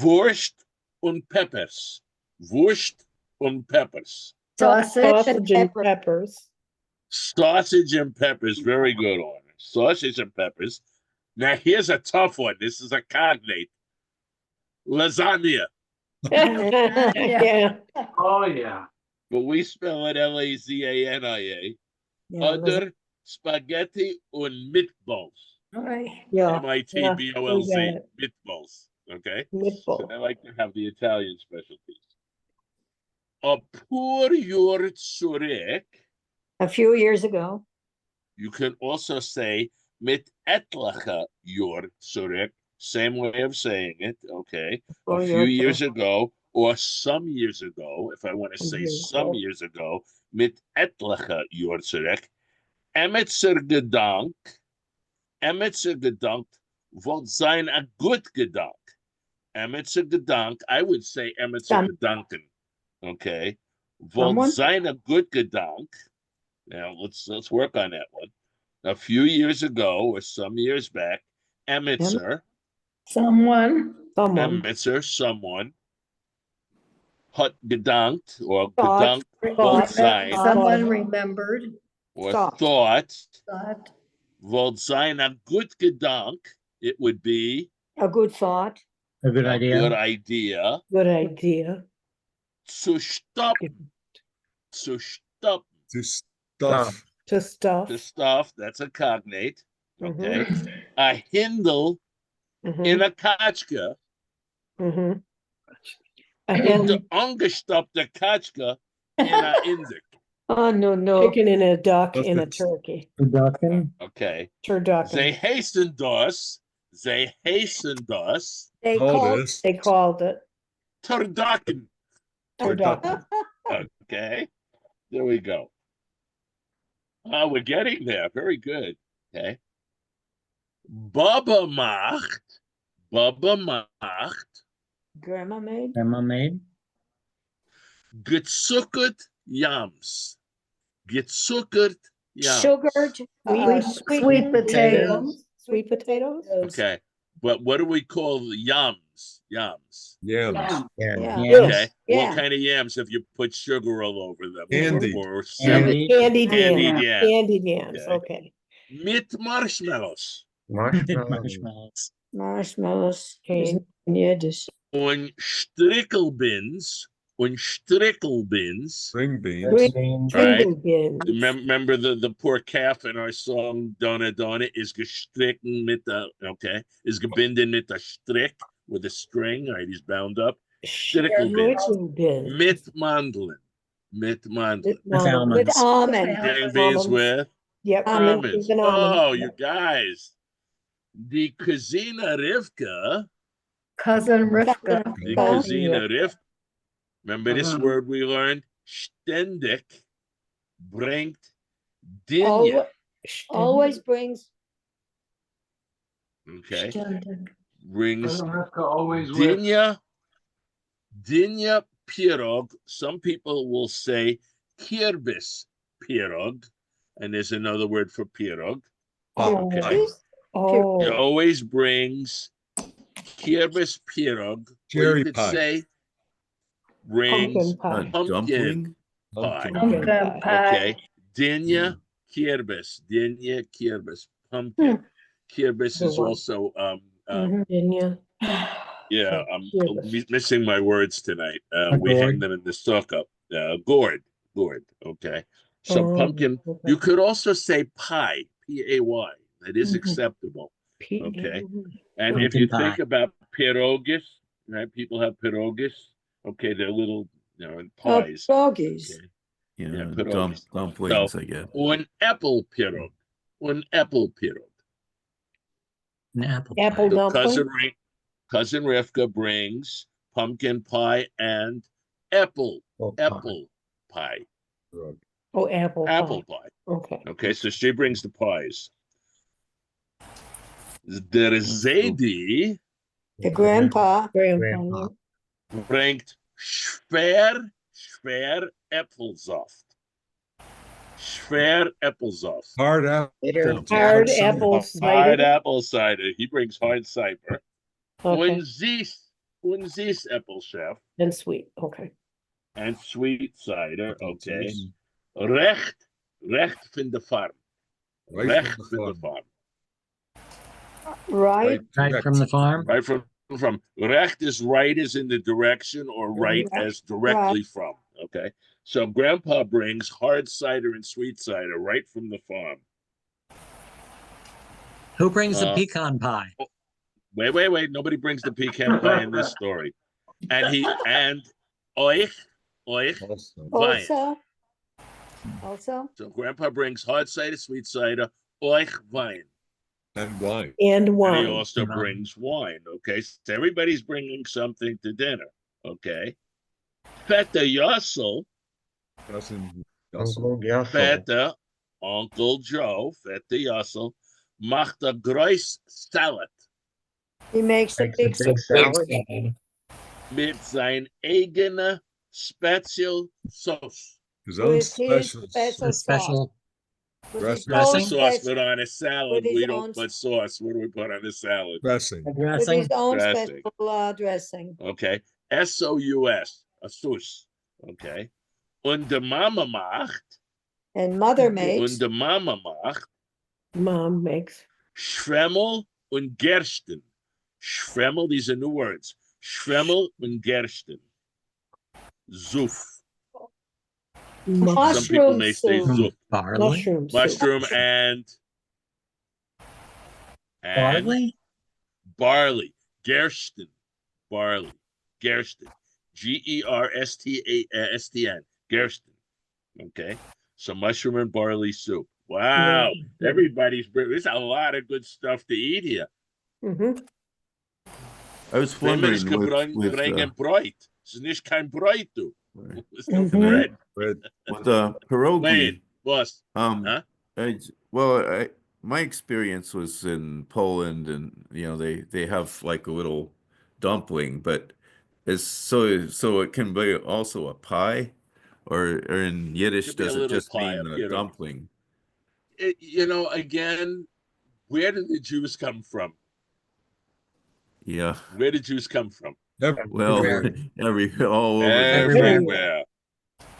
Speaker 1: Wurst und Peppers. Wurst und Peppers.
Speaker 8: Sausage.
Speaker 7: sausage and
Speaker 2: pepper.
Speaker 7: peppers.
Speaker 1: Sausage and peppers, very good on it. Sausage and peppers. Now here's a tough one. This is a cognate. Lasagna,
Speaker 7: Yeah.
Speaker 3: Oh, yeah.
Speaker 1: but we spell it Lazania.
Speaker 2: Yeah,
Speaker 1: Other spaghetti und meatballs.
Speaker 8: All right.
Speaker 7: Yeah.
Speaker 1: MITBOLZ,
Speaker 7: we got it.
Speaker 1: meatballs. Okay. So
Speaker 7: Meatball.
Speaker 1: they like to have the Italian specialties. A poor your zurück.
Speaker 2: a few years ago.
Speaker 1: You can also say mit etlacha your zurück. Same way of saying it. Okay.
Speaker 7: Or
Speaker 1: A few
Speaker 7: your-
Speaker 1: years ago or some years ago, if I want to say some years ago, mit etlacha your zurück. Emetzer gedank. Emetzer gedankt wird sein a good gedank. Emetzer gedank, I would say Emetzer
Speaker 2: Some-
Speaker 1: gedanken. Okay.
Speaker 2: Someone?
Speaker 1: Wird sein a good gedank. Now let's work on that one. A few years ago or some years back, Emetzer,
Speaker 8: Someone.
Speaker 7: Someone.
Speaker 1: Emetzer, someone, hat gedankt or
Speaker 7: Thought.
Speaker 1: gedankt
Speaker 7: Thought.
Speaker 1: wird sein
Speaker 8: Someone remembered.
Speaker 1: or
Speaker 2: Thought.
Speaker 8: Thought.
Speaker 1: wird sein a good gedank. It would be
Speaker 2: A good thought.
Speaker 3: A good
Speaker 1: a good
Speaker 3: idea.
Speaker 1: idea.
Speaker 7: Good idea.
Speaker 1: Zu stoppen. Zu stoppen.
Speaker 5: To stuff.
Speaker 7: To stuff.
Speaker 1: The stuff, that's a cognate. Okay.
Speaker 7: Mhm.
Speaker 1: A hindle in a kachka.
Speaker 7: Mhm. A
Speaker 1: Und
Speaker 7: hen
Speaker 1: the ungestopte kachka in a indik.
Speaker 2: Oh, no.
Speaker 7: chicken in a duck
Speaker 5: That's
Speaker 7: in a
Speaker 5: the-
Speaker 7: turkey.
Speaker 3: Ducking.
Speaker 1: Okay.
Speaker 7: Turducken.
Speaker 1: They hastened us. They hastened us.
Speaker 2: They
Speaker 5: All
Speaker 2: called
Speaker 5: this.
Speaker 7: They called it
Speaker 1: Turducken.
Speaker 7: turducken.
Speaker 1: Okay. There we go. Oh, we're getting there. Very good. Okay. Baba macht. Baba macht.
Speaker 2: Grandma made.
Speaker 3: Grandma made.
Speaker 1: Gezuckert yams. Gezuckert yams.
Speaker 2: Sugared.
Speaker 8: Sweet
Speaker 2: sweetened
Speaker 8: potatoes.
Speaker 7: Sweet potatoes.
Speaker 1: Okay. But what do we call the yams? Yams.
Speaker 5: Yams.
Speaker 6: Yeah.
Speaker 2: Yeah.
Speaker 3: Yes.
Speaker 1: Okay.
Speaker 2: Yeah.
Speaker 1: What kind of yams if you put sugar all over them?
Speaker 5: Candied.
Speaker 1: Or
Speaker 3: Candied.
Speaker 7: Candied
Speaker 1: Candied
Speaker 7: yams.
Speaker 1: yams.
Speaker 7: Candied yams.
Speaker 1: Okay.
Speaker 7: Okay.
Speaker 1: Mit marshmallows.
Speaker 6: Marshmallow.
Speaker 3: Marshmallows.
Speaker 2: Marshmallows.
Speaker 7: Okay.
Speaker 2: In Yiddish.
Speaker 1: Und Strickelbins. Und Strickelbins.
Speaker 5: String beans.
Speaker 2: Green-
Speaker 3: Beans.
Speaker 1: Right.
Speaker 7: Stringle beans.
Speaker 1: Remember the poor calf in our song Donna Donna is gestricken mit the okay is gebinden mit der Strick with a string. All right, he's bound up. Strickelbins.
Speaker 7: Stringle beans.
Speaker 1: Mit Mandeln. Mit Mandeln.
Speaker 7: With almonds.
Speaker 2: With almond.
Speaker 1: String beans
Speaker 7: Almonds.
Speaker 1: with
Speaker 7: Yep.
Speaker 1: almonds.
Speaker 7: and almonds.
Speaker 1: Oh, you guys. Die Cousina Rivka.
Speaker 8: Cousin Rivka.
Speaker 1: Die
Speaker 7: Oh,
Speaker 1: Cousina Rivka. Remember this
Speaker 8: Uh-huh.
Speaker 1: word we learned? Ständig bringt Dinge.
Speaker 2: Always brings.
Speaker 1: Okay.
Speaker 8: Ständig.
Speaker 1: Brings
Speaker 3: always
Speaker 1: Dinya pirog. Some people will say kirbis pirog, and there's another word for pirog.
Speaker 7: Oh.
Speaker 1: Okay. It
Speaker 7: Oh.
Speaker 1: always brings kirbis pirog. Or
Speaker 5: Cherry
Speaker 1: you could
Speaker 5: pie.
Speaker 1: say brings
Speaker 7: Pumpkin pie.
Speaker 1: pumpkin pie.
Speaker 5: Pumpkin.
Speaker 8: Pumpkin pie.
Speaker 1: Okay. Dinya kirbis. Dinya kirbis. Pumpkin. Kirbis
Speaker 7: Good
Speaker 1: is
Speaker 7: one.
Speaker 1: also
Speaker 7: Virginia.
Speaker 1: yeah, I'm
Speaker 7: Kirbis.
Speaker 1: missing my words tonight.
Speaker 3: A
Speaker 1: We hang
Speaker 3: gourd.
Speaker 1: them in the stock up. Gourd. Okay. So
Speaker 7: Oh,
Speaker 1: pumpkin.
Speaker 7: okay.
Speaker 1: You could also say pie. P-A-Y. That is
Speaker 8: Mhm.
Speaker 1: acceptable.
Speaker 7: P-
Speaker 1: Okay. And if
Speaker 3: Pumpkin
Speaker 1: you
Speaker 3: pie.
Speaker 1: think about pierogies, right? People have pierogies. Okay, they're little, pies.
Speaker 2: Doggies.
Speaker 1: Okay.
Speaker 9: Yeah,
Speaker 1: Yeah, pierogies.
Speaker 9: dumplings, I guess.
Speaker 1: An apple pirog. An apple pirog.
Speaker 3: An apple.
Speaker 7: Apple
Speaker 3: pie.
Speaker 7: dumpling.
Speaker 1: Cousin Rivka brings pumpkin pie and apple pie.
Speaker 7: Oh, apple.
Speaker 1: Apple
Speaker 7: pie.
Speaker 1: pie.
Speaker 7: Okay.
Speaker 1: Okay, so she brings the pies. Der Zedi
Speaker 2: The grandpa,
Speaker 7: Grandpa.
Speaker 1: bringt schwer Äpfelsaft. Schwer Äpfelsaft.
Speaker 5: Hard apple.
Speaker 7: Hard
Speaker 5: cider.
Speaker 7: apple
Speaker 1: Hard
Speaker 7: cider.
Speaker 1: apple cider. He brings hard cider.
Speaker 7: Okay,
Speaker 1: Und süß Äpfelsaft
Speaker 7: and sweet, okay.
Speaker 1: and sweet cider. Okay.
Speaker 5: Süß.
Speaker 1: Recht von der Farm.
Speaker 5: Right
Speaker 1: Recht
Speaker 5: from
Speaker 1: von
Speaker 5: the
Speaker 1: der
Speaker 5: farm.
Speaker 1: Farm.
Speaker 2: right?
Speaker 3: Right from the farm?
Speaker 1: Right from Recht is right as in the direction or right
Speaker 2: Right.
Speaker 1: as directly from. Okay. So grandpa brings hard cider and sweet cider right from the farm.
Speaker 3: Who brings the
Speaker 1: Uh,
Speaker 3: pecan pie?
Speaker 1: Wait. Nobody brings the pecan pie in this story. And euch
Speaker 5: Also.
Speaker 1: Wein.
Speaker 2: Also,
Speaker 1: So grandpa brings hard cider, sweet cider, euch Wein.
Speaker 5: And wine.
Speaker 7: And
Speaker 1: And he
Speaker 7: wine.
Speaker 1: also
Speaker 3: Wine.
Speaker 1: brings wine. Okay. So everybody's bringing something to dinner. Okay. Feta Yossel,
Speaker 5: Cousin.
Speaker 6: Uncle Yossel.
Speaker 1: Feta, Uncle Joe, Feta Yossel, macht a groß Salad
Speaker 2: he makes a
Speaker 6: Makes a
Speaker 2: big
Speaker 6: big salad.
Speaker 1: mit sein eigener Special Sauce.
Speaker 5: His own
Speaker 2: with his
Speaker 5: special.
Speaker 2: special
Speaker 3: The
Speaker 2: sauce.
Speaker 3: special
Speaker 2: With
Speaker 5: dressing.
Speaker 2: his
Speaker 1: What's the
Speaker 2: own
Speaker 3: Dressing?
Speaker 1: sauce
Speaker 2: special-
Speaker 1: put on a salad?
Speaker 2: with his
Speaker 1: We don't
Speaker 2: own-
Speaker 1: put sauce. What do we put on a salad?
Speaker 5: Dressing.
Speaker 3: the
Speaker 2: with
Speaker 3: dressing?
Speaker 2: his own
Speaker 1: Dressing.
Speaker 2: special dressing.
Speaker 1: Okay. SOUS, a sauce. Okay. Und the Mama macht,
Speaker 2: And mother
Speaker 1: und
Speaker 2: makes
Speaker 1: the Mama macht,
Speaker 7: Mom makes.
Speaker 1: Schwemmel und Gersten. Schwemmel, these are new words. Schwemmel und Gersten. Zuf. Some people
Speaker 2: mushroom
Speaker 1: may say
Speaker 2: soup.
Speaker 1: zuf.
Speaker 3: Barley?
Speaker 7: Mushroom soup.
Speaker 1: Mushroom and
Speaker 3: Barley?
Speaker 1: barley. Gersten. Barley. Gersten. Gerstastn. Gersten. Okay. So mushroom and barley soup. Wow.
Speaker 7: Yeah.
Speaker 1: Everybody's there's a lot of good stuff to eat here.
Speaker 7: Mhm.
Speaker 9: I was
Speaker 1: Flimmers
Speaker 9: wondering
Speaker 1: bringen Bräut. Es ist nicht kein Bräut, du. It's no
Speaker 7: Mhm.
Speaker 1: bread.
Speaker 5: Bread.
Speaker 9: with pierogi.
Speaker 1: Wayne, boss.
Speaker 9: Um,
Speaker 1: Huh?
Speaker 9: my experience was in Poland, and they have like a little dumpling, but so it can be also a pie, or in Yiddish,
Speaker 1: Could be a
Speaker 9: does it
Speaker 1: little
Speaker 9: just
Speaker 1: pie,
Speaker 9: mean
Speaker 1: a
Speaker 9: a
Speaker 1: pierogi.
Speaker 9: dumpling?
Speaker 1: Again, where did the Jews come from?
Speaker 9: Yeah.
Speaker 1: Where did Jews come from?
Speaker 9: Well, all over.
Speaker 1: Everywhere.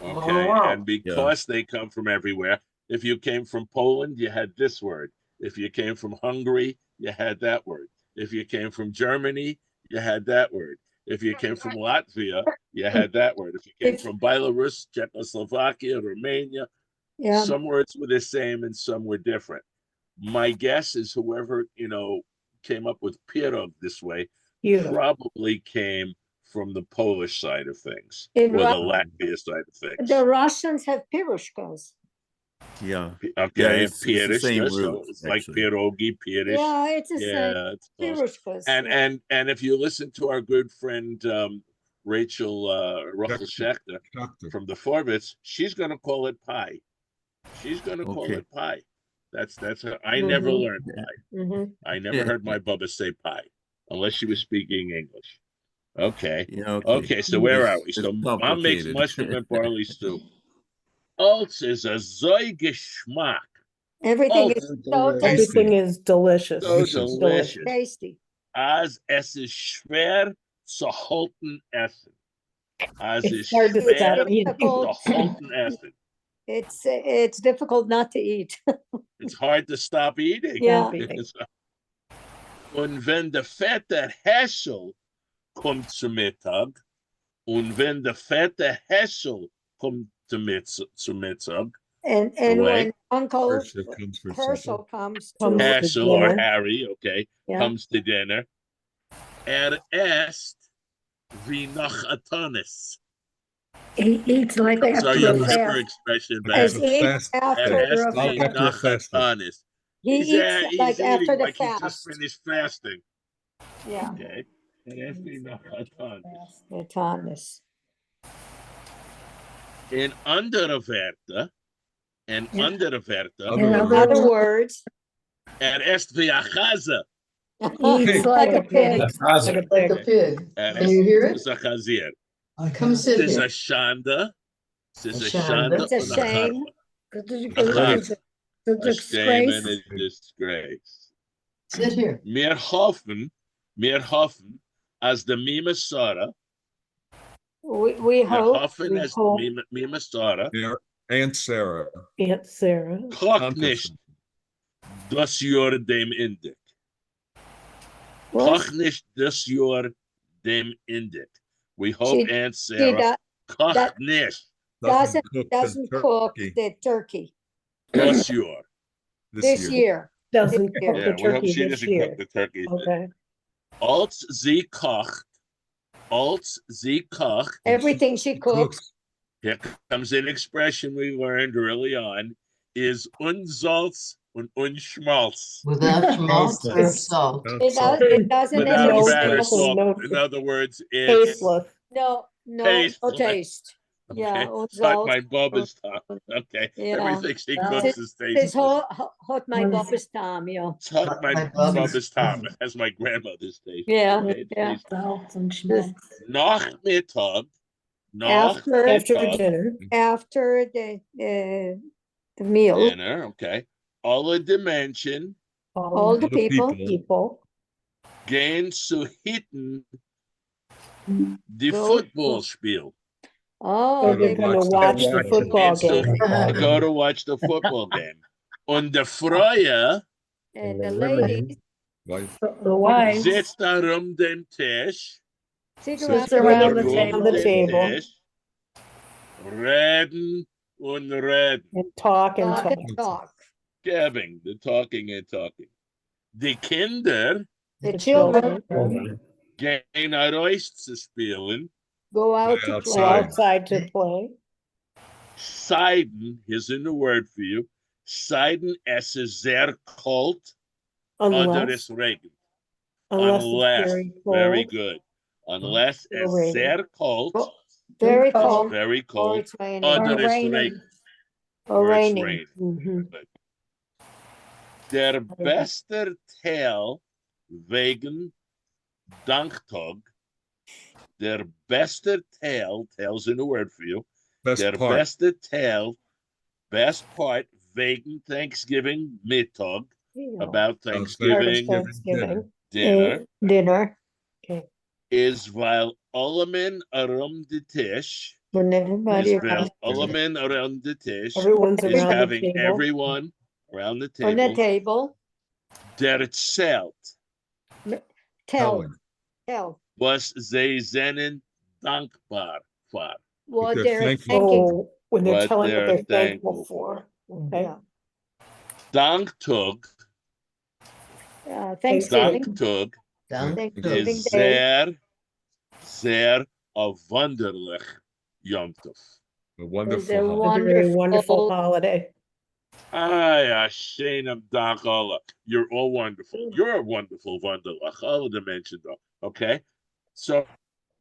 Speaker 1: Okay.
Speaker 3: wow.
Speaker 1: And because they come from everywhere, if you came from Poland, you had this word. If you came from Hungary, you had that word. If you came from Germany, you had that word. If you came from Latvia, you had that word. If you came from Belarus, Czechoslovakia, Romania,
Speaker 2: Yeah,
Speaker 1: some words were the same and some were different. My guess is whoever, came up with pierog this way
Speaker 7: Beautiful.
Speaker 1: probably came from the Polish side of things
Speaker 2: In
Speaker 1: or the
Speaker 2: Ru-
Speaker 1: Latvia side of things.
Speaker 2: the Russians have pirushkas.
Speaker 9: Yeah.
Speaker 1: Okay,
Speaker 9: it's the same
Speaker 1: pierishka, so
Speaker 9: root,
Speaker 1: it's like
Speaker 9: actually.
Speaker 1: pierogi, pierish.
Speaker 2: Yeah, it's the same.
Speaker 1: Yeah, it's close.
Speaker 2: Pirushkas.
Speaker 1: And if you listen to our good friend Rachel Schechter
Speaker 5: Doctor.
Speaker 1: from the Forbits, she's going to call it pie. She's going to call
Speaker 9: Okay.
Speaker 1: it pie. That's her. I never
Speaker 2: Mhm.
Speaker 1: learned pie.
Speaker 7: Mhm.
Speaker 1: I never heard my Bubba say pie unless she was speaking English. Okay.
Speaker 9: Yeah.
Speaker 1: Okay, so where are we?
Speaker 9: It's
Speaker 1: So mom makes
Speaker 9: complicated.
Speaker 1: mushroom and barley soup. Als is a zoy geschmack.
Speaker 2: Everything
Speaker 1: Oh,
Speaker 2: is so tasty,
Speaker 7: Everything is delicious.
Speaker 1: So
Speaker 5: Delicious.
Speaker 1: delicious.
Speaker 2: tasty.
Speaker 1: As es ist schwer zu halten essen. As
Speaker 7: It's
Speaker 1: is
Speaker 7: hard to
Speaker 1: schwer
Speaker 7: stop
Speaker 1: zu
Speaker 7: eating.
Speaker 1: halten essen.
Speaker 2: It's difficult not to eat.
Speaker 1: It's hard to stop eating.
Speaker 2: Yeah.
Speaker 1: Und wenn der fette Heschel kommt zu Mittag, und wenn der fette Heschel kommt zu Mittag,
Speaker 2: And
Speaker 1: Away.
Speaker 2: when Uncle
Speaker 5: Herschel comes for
Speaker 2: Herschel
Speaker 5: supper.
Speaker 2: comes
Speaker 7: Comes
Speaker 2: to
Speaker 7: to
Speaker 1: Heschel or
Speaker 7: dinner.
Speaker 1: Harry, okay,
Speaker 2: Yeah.
Speaker 1: comes to dinner, est wie nach Atanis.
Speaker 8: He eats like
Speaker 1: Sorry,
Speaker 8: after
Speaker 1: your
Speaker 8: a
Speaker 1: pepper
Speaker 8: fast.
Speaker 1: expression,
Speaker 2: as
Speaker 1: back.
Speaker 2: eat
Speaker 5: Fast.
Speaker 2: after
Speaker 1: Est
Speaker 8: a
Speaker 1: wie
Speaker 5: fast.
Speaker 1: nach
Speaker 5: Fasting.
Speaker 1: Atanis.
Speaker 2: he
Speaker 1: He's
Speaker 2: eats like after
Speaker 1: eating
Speaker 2: the
Speaker 1: like he just
Speaker 2: fast.
Speaker 1: finished fasting.
Speaker 2: Yeah,
Speaker 1: Okay. Est wie nach Atanis.
Speaker 2: the Thomas.
Speaker 1: In andere Werte,
Speaker 8: Yeah.
Speaker 1: andere Werte,
Speaker 8: In
Speaker 5: Other
Speaker 8: other
Speaker 2: Other words,
Speaker 1: est wie a Chaza.
Speaker 8: Eats like a pig.
Speaker 7: Like a
Speaker 10: Like a
Speaker 7: pig.
Speaker 10: pig.
Speaker 1: And
Speaker 10: Can you hear
Speaker 1: it's
Speaker 10: it?
Speaker 1: a chazir.
Speaker 10: Come sit
Speaker 1: It's
Speaker 10: here.
Speaker 1: a shanda. It's a
Speaker 10: Shanda.
Speaker 1: shanda.
Speaker 2: It's a
Speaker 1: and
Speaker 2: shame.
Speaker 8: It's a
Speaker 1: A shame and
Speaker 8: disgrace.
Speaker 1: a disgrace.
Speaker 10: Sit here.
Speaker 1: Meer hoffen, as the Mima Sara.
Speaker 2: We
Speaker 1: Meer
Speaker 2: hope.
Speaker 1: hoffen
Speaker 7: we
Speaker 1: as
Speaker 7: hope.
Speaker 1: the Mima Sara.
Speaker 5: Your Aunt Sarah.
Speaker 7: Aunt Sarah.
Speaker 1: Koch nicht das Jahr dem Indik.
Speaker 2: What?
Speaker 1: Koch nicht das Jahr dem Indik. We hope
Speaker 2: She-
Speaker 1: Aunt
Speaker 2: She
Speaker 1: Sarah koch
Speaker 2: that-
Speaker 1: nicht
Speaker 2: doesn't
Speaker 5: the
Speaker 2: cook
Speaker 5: turkey
Speaker 2: the turkey
Speaker 1: das Jahr.
Speaker 2: this year.
Speaker 7: Doesn't
Speaker 2: This
Speaker 7: cook
Speaker 2: year.
Speaker 1: Yeah,
Speaker 7: the
Speaker 1: we hope
Speaker 7: turkey
Speaker 1: she
Speaker 7: this
Speaker 1: doesn't
Speaker 7: year.
Speaker 1: cook the turkey.
Speaker 7: Okay.
Speaker 1: Als sie kocht,
Speaker 2: Everything she cooks.
Speaker 1: here comes an expression we learned early on, is unsalz und unschmalz.
Speaker 10: Without schmaltz or
Speaker 7: Tasteless.
Speaker 10: salt.
Speaker 2: It doesn't have
Speaker 1: Without
Speaker 2: any
Speaker 7: No
Speaker 1: fat or
Speaker 2: taste.
Speaker 7: salt,
Speaker 1: salt.
Speaker 7: no
Speaker 1: In other words, it's
Speaker 7: Tasteless.
Speaker 2: No
Speaker 1: Tasteless.
Speaker 2: taste. Yeah,
Speaker 1: okay. Hot
Speaker 2: unsalz.
Speaker 1: my Bubba's tongue. Okay.
Speaker 2: Yeah.
Speaker 1: Everything she
Speaker 8: Well,
Speaker 1: cooks is
Speaker 2: It's
Speaker 1: tasteless.
Speaker 2: hot my Bob's time, yeah.
Speaker 1: It's hot my
Speaker 10: My Bubba's
Speaker 1: Bubba's tongue, as my grandmother's taste.
Speaker 2: Yeah,
Speaker 1: Okay, it's
Speaker 2: yeah.
Speaker 1: tasteless.
Speaker 8: Salz und Schmalz.
Speaker 1: Nachmittag.
Speaker 2: After
Speaker 7: dinner.
Speaker 2: after the meal,
Speaker 1: Dinner, okay. Alle Dimension
Speaker 2: all the people.
Speaker 7: People.
Speaker 1: gehen zu hitten die
Speaker 2: Go-
Speaker 1: Footballspiel.
Speaker 2: Oh,
Speaker 7: They're
Speaker 2: they
Speaker 7: gonna
Speaker 5: watch
Speaker 7: watch
Speaker 5: the
Speaker 7: the
Speaker 5: game.
Speaker 7: football
Speaker 1: Gehen zu,
Speaker 7: game.
Speaker 1: go to watch the football game. Und der Freie
Speaker 2: and the ladies
Speaker 5: Like,
Speaker 8: The wives
Speaker 1: sitzt da rum dem Tisch.
Speaker 2: sit
Speaker 8: Sits
Speaker 2: around
Speaker 8: around the
Speaker 1: rum
Speaker 8: table.
Speaker 7: The table.
Speaker 1: Tisch, reden und reden.
Speaker 7: And talk and
Speaker 2: talk
Speaker 7: talk.
Speaker 2: and talk.
Speaker 1: Gabbing, the talking and talking. Die Kinder
Speaker 2: The
Speaker 7: The
Speaker 2: children
Speaker 1: gehen raus zu spielen.
Speaker 2: go out
Speaker 5: Play
Speaker 2: to
Speaker 7: Go
Speaker 5: outside.
Speaker 2: play.
Speaker 7: outside to play.
Speaker 1: Seiden, here's a new word for you. Seiden es ist sehr kalt oder
Speaker 7: Unless,
Speaker 1: es regnet.
Speaker 7: unless
Speaker 1: Unless,
Speaker 7: it's very cold.
Speaker 1: very good. Unless
Speaker 7: Or
Speaker 1: es
Speaker 7: raining.
Speaker 1: sehr kalt,
Speaker 2: Very
Speaker 8: cold.
Speaker 2: cold
Speaker 1: very
Speaker 2: or
Speaker 1: cold,
Speaker 2: it's raining
Speaker 1: oder
Speaker 8: Or
Speaker 1: es
Speaker 8: raining.
Speaker 1: regnet.
Speaker 2: or
Speaker 1: or it's
Speaker 2: raining.
Speaker 1: raining.
Speaker 7: Mhm.
Speaker 1: Der beste Teil wegen Danktag. Der beste Teil, tail's a new word for you.
Speaker 5: best
Speaker 1: Der
Speaker 5: part.
Speaker 1: beste Teil, best part wegen Thanksgiving Mittag,
Speaker 2: Yeah.
Speaker 1: about
Speaker 7: Part of
Speaker 1: Thanksgiving
Speaker 7: Thanksgiving.
Speaker 1: dinner,
Speaker 2: Dinner
Speaker 1: is weil allemen around the Tisch,
Speaker 2: when everybody
Speaker 1: is weil
Speaker 2: around
Speaker 1: allemen around the Tisch,
Speaker 7: Everyone's
Speaker 1: is
Speaker 7: around the
Speaker 1: having
Speaker 7: table.
Speaker 1: everyone around the
Speaker 2: on the
Speaker 1: table,
Speaker 2: table.
Speaker 1: der Zelt,
Speaker 2: Tell,
Speaker 5: Telling.
Speaker 2: tell
Speaker 1: was sie seinen dankbar for.
Speaker 2: what
Speaker 5: they're
Speaker 2: they're
Speaker 5: thankful.
Speaker 2: thinking.
Speaker 7: Oh, when they're
Speaker 1: What
Speaker 7: telling what
Speaker 1: they're
Speaker 7: they're thankful
Speaker 1: thankful
Speaker 7: for. Okay.
Speaker 2: Yeah.
Speaker 1: Danktag,
Speaker 2: Thanksgiving.
Speaker 1: Danktag
Speaker 2: Thanksgiving
Speaker 1: is
Speaker 2: Day.
Speaker 1: sehr a wunderlich Yom Tov.
Speaker 5: A
Speaker 2: Is
Speaker 5: wonderful
Speaker 2: a
Speaker 5: holiday.
Speaker 7: A very wonderful
Speaker 2: wonderful.
Speaker 7: holiday.
Speaker 1: Ay, Hashem Dank Allah. You're all wonderful. You're a wonderful wunderlich. All dimension though. Okay? So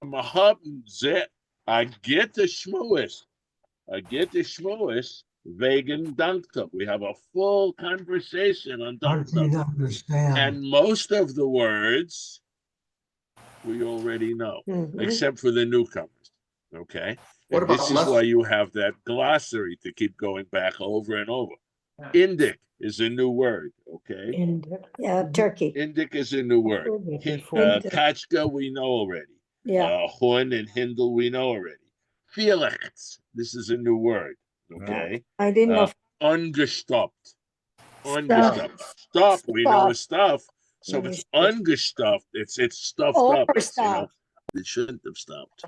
Speaker 1: Mahabim zeh, I get the shmuis. Wegen Danktag. We have a full conversation on Danktag. And most of the words we already know,
Speaker 2: Mhm.
Speaker 1: except for the newcomers. Okay.
Speaker 10: What
Speaker 1: And this
Speaker 10: about
Speaker 1: is
Speaker 10: mustard?
Speaker 1: why you have that glossary to keep going back over and over. Indic is a new word. Okay.
Speaker 7: And
Speaker 2: Yeah, turkey.
Speaker 1: Indic is a new word.
Speaker 2: Before.
Speaker 1: Kachka, we know already.
Speaker 2: Yeah.
Speaker 1: Hun and Hindel, we know already. Felix, this is a new word. Okay.
Speaker 2: I didn't know.
Speaker 1: Ungestoppt. Ungestoppt. Stop, we know is stuff. So if it's ungestoppt, it's stuffed up.
Speaker 2: Overstuffed.
Speaker 1: It shouldn't have stopped.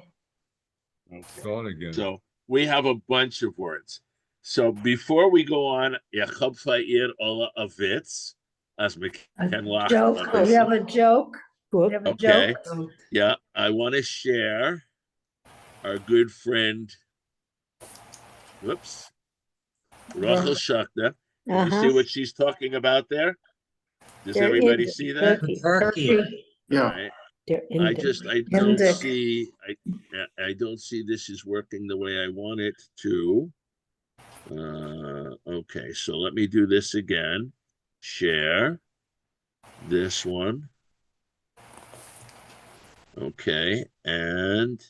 Speaker 1: Okay.
Speaker 5: Gone again.
Speaker 1: So we have a bunch of words. So before we go on, ich hab verir alle a Witz, as we can laugh.
Speaker 8: Joke. We have a joke. We
Speaker 7: good.
Speaker 8: have a
Speaker 1: Okay.
Speaker 8: joke.
Speaker 1: Yeah, I want to share our good friend, whoops, Rachel Shakta. Can you see
Speaker 2: Uh-huh.
Speaker 1: what she's talking about there? Does
Speaker 2: They're
Speaker 1: everybody
Speaker 2: Indian.
Speaker 1: see that?
Speaker 7: Turkey.
Speaker 3: Turkey.
Speaker 10: Yeah.
Speaker 1: Right.
Speaker 7: They're
Speaker 1: I
Speaker 7: Indian.
Speaker 1: just I don't
Speaker 8: Indic.
Speaker 1: see I don't see this is working the way I want it to. Okay, so let me do this again. Share this one. Okay, and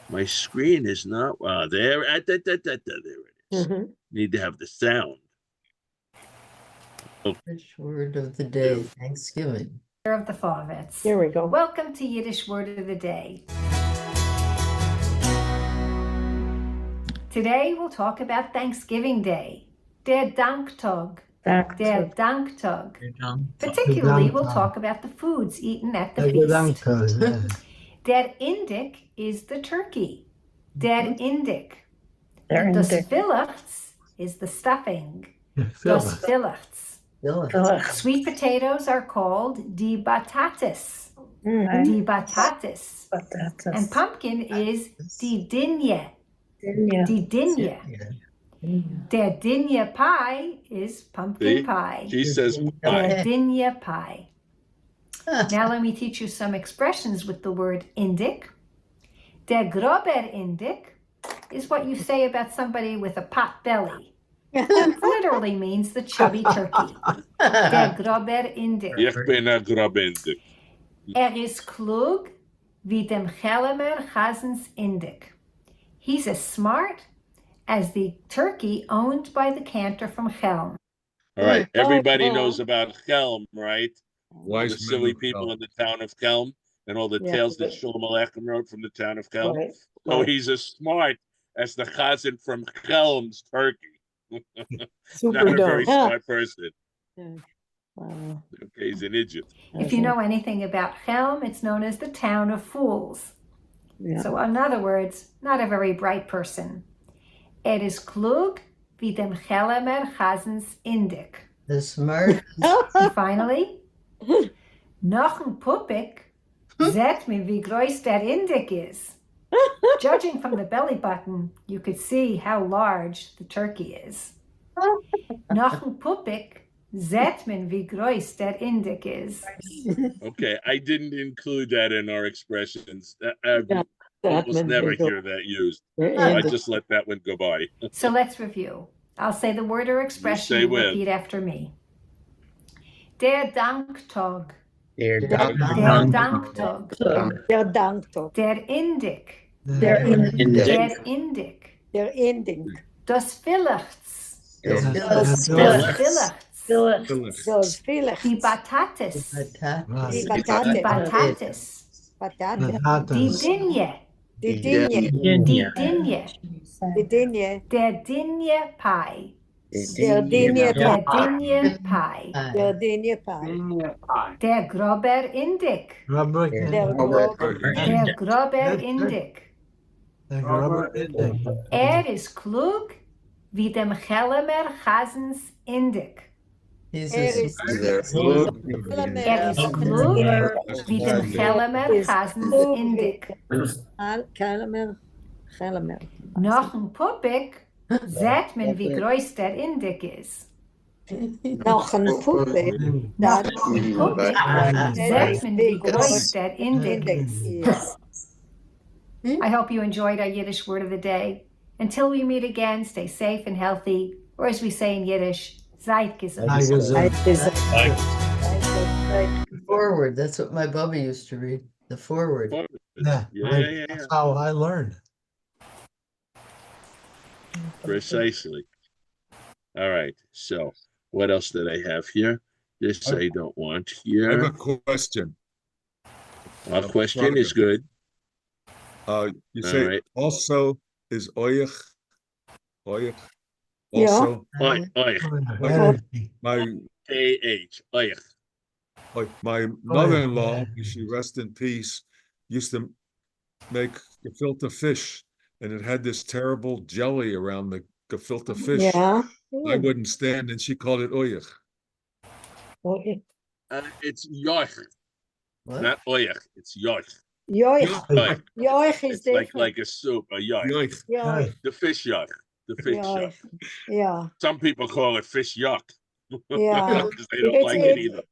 Speaker 1: my screen is not there. There it is.
Speaker 7: Mhm.
Speaker 1: Need to have the sound.
Speaker 10: Yiddish word of the day, Thanksgiving.
Speaker 11: Of the Favets.
Speaker 7: Here we go.
Speaker 11: Welcome to Yiddish Word of the Day. Today we'll talk about Thanksgiving Day, der Danktag, der Danktag. Particularly, we'll talk about the foods eaten at the feast. Der Indik is the turkey. Der Indik. Das Villachts is the stuffing. Das Villachts. Sweet potatoes are called die Batatas. Die Batatas. And pumpkin is die Dinje. Die Dinje. Der Dinje pie is pumpkin
Speaker 1: See?
Speaker 11: pie.
Speaker 1: She says
Speaker 11: Der
Speaker 1: pie.
Speaker 11: Dinje pie. Now let me teach you some expressions with the word indik. Der grober indik is what you say about somebody with a pot belly. It literally means the chubby turkey. Der grober indik.
Speaker 1: Ich bin a Grabendik.
Speaker 11: Is klug wie dem Chelemer Chazens indik. He's as smart as the turkey owned by the cantor from Chelm.
Speaker 1: All right, everybody knows about Chelm, right? All
Speaker 5: Wise
Speaker 1: the
Speaker 5: men
Speaker 1: silly
Speaker 5: of
Speaker 1: people
Speaker 5: Chelm.
Speaker 1: in the town of Chelm and all the
Speaker 7: Yeah.
Speaker 1: tales that Shlomo Aleichem wrote from the town of Chelm.
Speaker 7: Right,
Speaker 1: So
Speaker 7: right.
Speaker 1: he's as smart as the chazan from Chelm's turkey.
Speaker 7: Super
Speaker 1: Not a very
Speaker 7: dumb.
Speaker 1: smart person.
Speaker 2: Wow.
Speaker 1: Okay, he's in Egypt.
Speaker 11: If you know anything about Chelm, it's known as the town of fools.
Speaker 2: Yeah.
Speaker 11: So in other words, not a very bright person. Is klug wie dem Chelemer Chazens indik.
Speaker 10: The smart.
Speaker 11: And finally, noch ein Puppik, seht mir wie groß der indik is. Judging from the belly button, you could see how large the turkey is. Noch ein Puppik, seht mir wie groß der indik is.
Speaker 1: Okay, I didn't include that in our expressions.
Speaker 2: Yeah,
Speaker 1: Almost
Speaker 2: meant
Speaker 1: never
Speaker 2: big
Speaker 1: hear that used. So I just let that one go by.
Speaker 11: So let's review. I'll say the word or expression,
Speaker 1: say
Speaker 11: you
Speaker 1: with.
Speaker 11: repeat after me. Der Danktag.
Speaker 6: Der
Speaker 11: Der
Speaker 6: Dank.
Speaker 11: Danktag.
Speaker 2: Der Danktag.
Speaker 11: Der Indik.
Speaker 8: Der Indik.
Speaker 11: Der Indik.
Speaker 2: Der Ending.
Speaker 11: Das Villachts.
Speaker 10: Das
Speaker 11: Das
Speaker 10: Villachts.
Speaker 11: Villachts.
Speaker 2: Das vielleicht.
Speaker 11: Die Batatas.
Speaker 2: Die
Speaker 11: Die
Speaker 2: Patate.
Speaker 11: Batatas.
Speaker 2: Patate.
Speaker 11: Die Dinje.
Speaker 2: Die Dinje.
Speaker 11: Die Dinje.
Speaker 2: Die Dinje.
Speaker 11: Der Dinje Pie.
Speaker 2: Der Dinje.
Speaker 11: Der Dinje Pie.
Speaker 2: Der Dinje Pie.
Speaker 11: Der Grober Indik.
Speaker 2: Der Grober.
Speaker 11: Der Grober Indik. Is klug wie dem Chelemer Chazens Indik.
Speaker 10: He's
Speaker 2: Is
Speaker 11: Klug wie dem Chelemer Chazens Indik.
Speaker 2: Kelmer.
Speaker 11: Noch ein Puppik, seht men wie groß der Indik is.
Speaker 2: Noch een Puppe.
Speaker 11: Noch ein Puppik, seht men wie groß der Indik is. I hope you enjoyed our Yiddish word of the day. Until we meet again, stay safe and healthy, or as we say in Yiddish, seid gesund.
Speaker 10: forward. That's what my Bubba used to read. The forward.
Speaker 1: Yeah.
Speaker 3: That's how I learned.
Speaker 1: Precisely. All right. So what else did I have here? This I don't want
Speaker 5: I have a
Speaker 1: here.
Speaker 5: question.
Speaker 1: Our question is good.
Speaker 5: You
Speaker 1: All
Speaker 5: say
Speaker 1: right.
Speaker 5: also is oyach. Oyach.
Speaker 2: Yeah.
Speaker 5: Also,
Speaker 1: Oich.
Speaker 5: my
Speaker 1: A-H. Oich.
Speaker 5: like my mother-in-law, may she rest in peace, used to make gefilte fish, and it had this terrible jelly around the gefilte fish.
Speaker 2: Yeah.
Speaker 5: I wouldn't stand, and she called it oyach.
Speaker 1: It's yoich,
Speaker 10: What?
Speaker 1: not oich. It's yoich.
Speaker 2: Joich.
Speaker 1: Oich.
Speaker 2: Joich is
Speaker 1: It's like
Speaker 2: different.
Speaker 1: a soup, a yoich.
Speaker 5: Yoich.
Speaker 2: Joich.
Speaker 1: The fish yoich. The fish yuck.
Speaker 2: Joich. Yeah.
Speaker 1: Some people call it fish yuck.
Speaker 2: Yeah.
Speaker 1: Because they don't
Speaker 2: It's-
Speaker 1: like it
Speaker 2: it's-
Speaker 1: either.